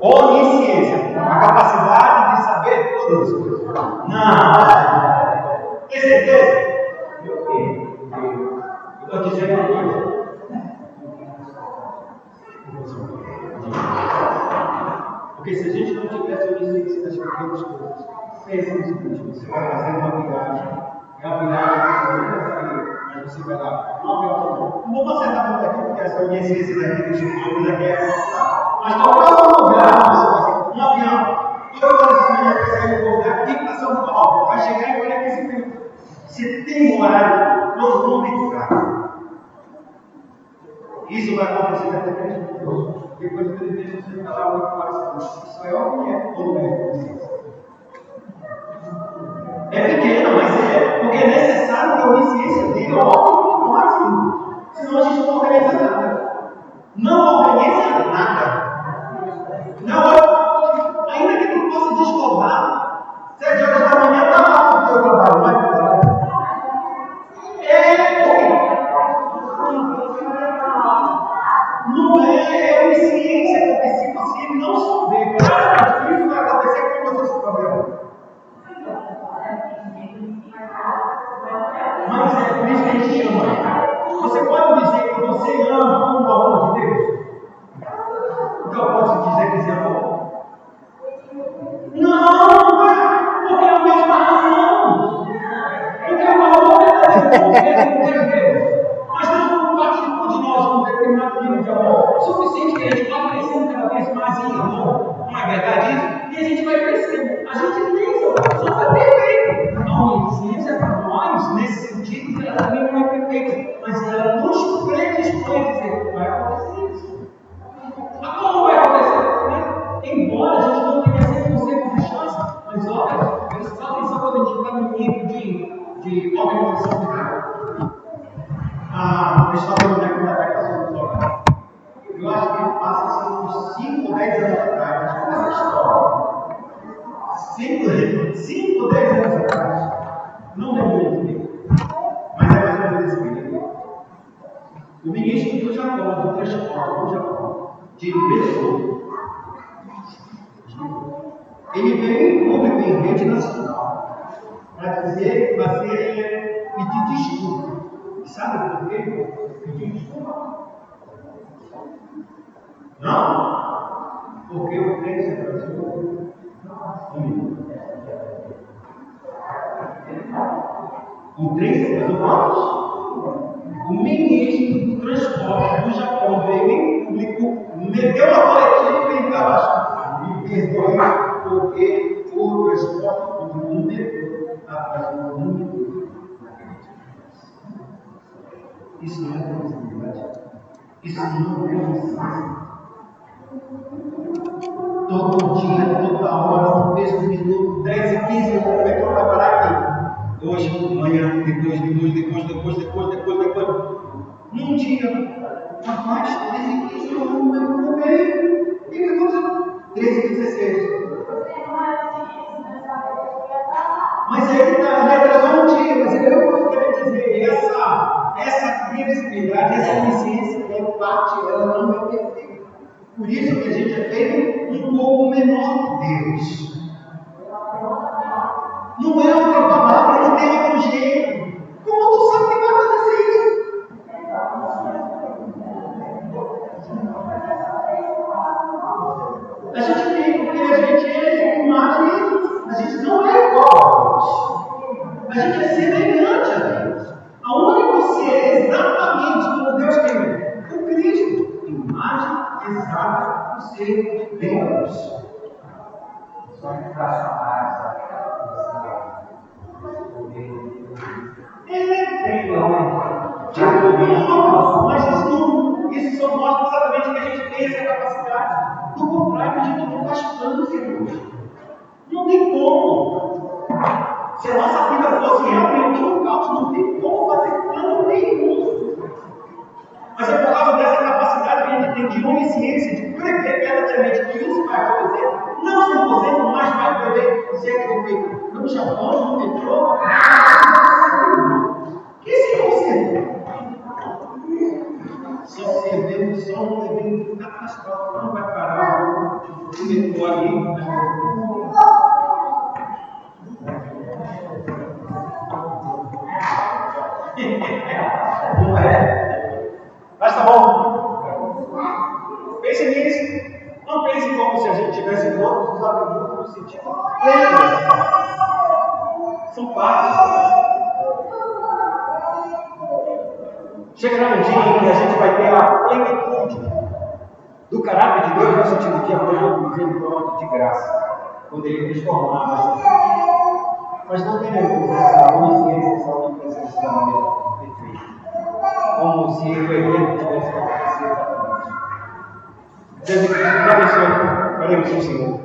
Onisciência. A capacidade de saber todas as coisas. Não. Tem certeza? Eu estou dizendo uma coisa. Porque se a gente não tivesse onisciência das pequenas coisas, pense no seguinte: você vai fazer uma viagem. É uma viagem, mas você vai lá. Não vamos acertar muito aqui, porque essa onisciência daqui dos povos aqui é. Mas qual é o lugar que você vai ser? Um avião. 2 horas da manhã vai sair do lugar aqui para São Paulo. Vai chegar em 45 minutos. Se tem um horário, nós vamos entrar. Isso vai acontecer até 3 minutos. Depois que ele deixa você ficar lá 8 horas. Isso é o que é ou não é? É pequeno, mas é. Porque é necessário que a onisciência dele óbvio para nós, irmãos. Senão a gente não organiza nada. Não organiza nada. Não, ainda que tu possa desdobrar, 7 horas da manhã está lá no teu trabalho, não é? Não é onisciência, porque se ele não souber, cara, isso vai acontecer com você esse problema. Mas é por isso que a gente chama. Você pode dizer que você ama como o amor de Deus? Então eu posso dizer que você amou? Não, porque é a mesma razão. Porque o amor é Deus. Mas Deus não participou de nós com um determinado nível de amor. O suficiente que a gente vai crescendo cada vez mais em amor. Não é verdade isso? E a gente vai crescendo. A gente nem só foi perfeito. A onisciência para nós, nesse sentido, ela também não é perfeita. Mas ela nos predispõe a dizer: vai acontecer isso. Como vai acontecer? Embora a gente não tenha 100% de chance, mas olha, presta atenção quando a gente está no nível de organização de trabalho. A pessoa do Neco da Beca dos Olhos. Eu acho que passa uns 5 ou 10 anos atrás, essa história. 5 transporte do Japão, de pessoas. Ele veio em público, em rede nacional, para dizer, pedir desculpa. E sabe por quê? Pedir desculpa? Não, porque o preço brasileiro não assume. O preço brasileiro, o ministro do transporte do Japão veio em público, meteu a coletiva e estava me perdoe, porque o transporte do mundo atrasou o mundo naquele dia. Isso não é possibilidade. Isso não é licença. Todo dia, toda hora, um texto, minuto, 10 e 15 minutos, o metrô vai parar aqui. Hoje, amanhã, depois. Num dia, mais 13 e 15 minutos, o metrô no meio. E o que aconteceu? 13 e 16. Mas aí ele atrasou um dia, mas eu quero dizer, essa previsibilidade, essa onisciência é parte, ela não é perfeita. Por isso que a gente é feito um pouco menor que Deus. Não é outra palavra, não tem outro jeito. Como tu sabe que vai acontecer isso? A gente tem, porque a gente é imagem, a gente não é igual a Deus. A gente é semelhante a Deus. Aonde você é exatamente como Deus tem? O Cristo, imagem exata do ser de Deus. Só que para chamar mas isso só mostra exatamente que a gente tem essa capacidade. Do contrário, a gente não faz planos em Deus. Não tem como. Se a nossa vida fosse realmente um caos, não tem como fazer plano nenhum. Mas é por causa dessa capacidade que a gente tem de onisciência, de prever verdadeiramente que isso vai acontecer. Não 100%, mas vai prever certo no Japão, no metrô. Que 100%? Só se evento, só um evento catastrófico não vai parar o metrô ali. Não é? Mas tá bom. Pense nisso. Não pense como se a gente tivesse todos os atributos no sentido pleno. São partes. Chegará um dia em que a gente vai ter a plenitude do caráter de Deus no sentido de amor, misericórdia, de graça. Quando Ele transformar a gente. Mas não teremos essa onisciência, essa onipresença da maneira perfeita. Como se o evento tivesse acontecido exatamente. Deus abençoe. Oremos ao Senhor.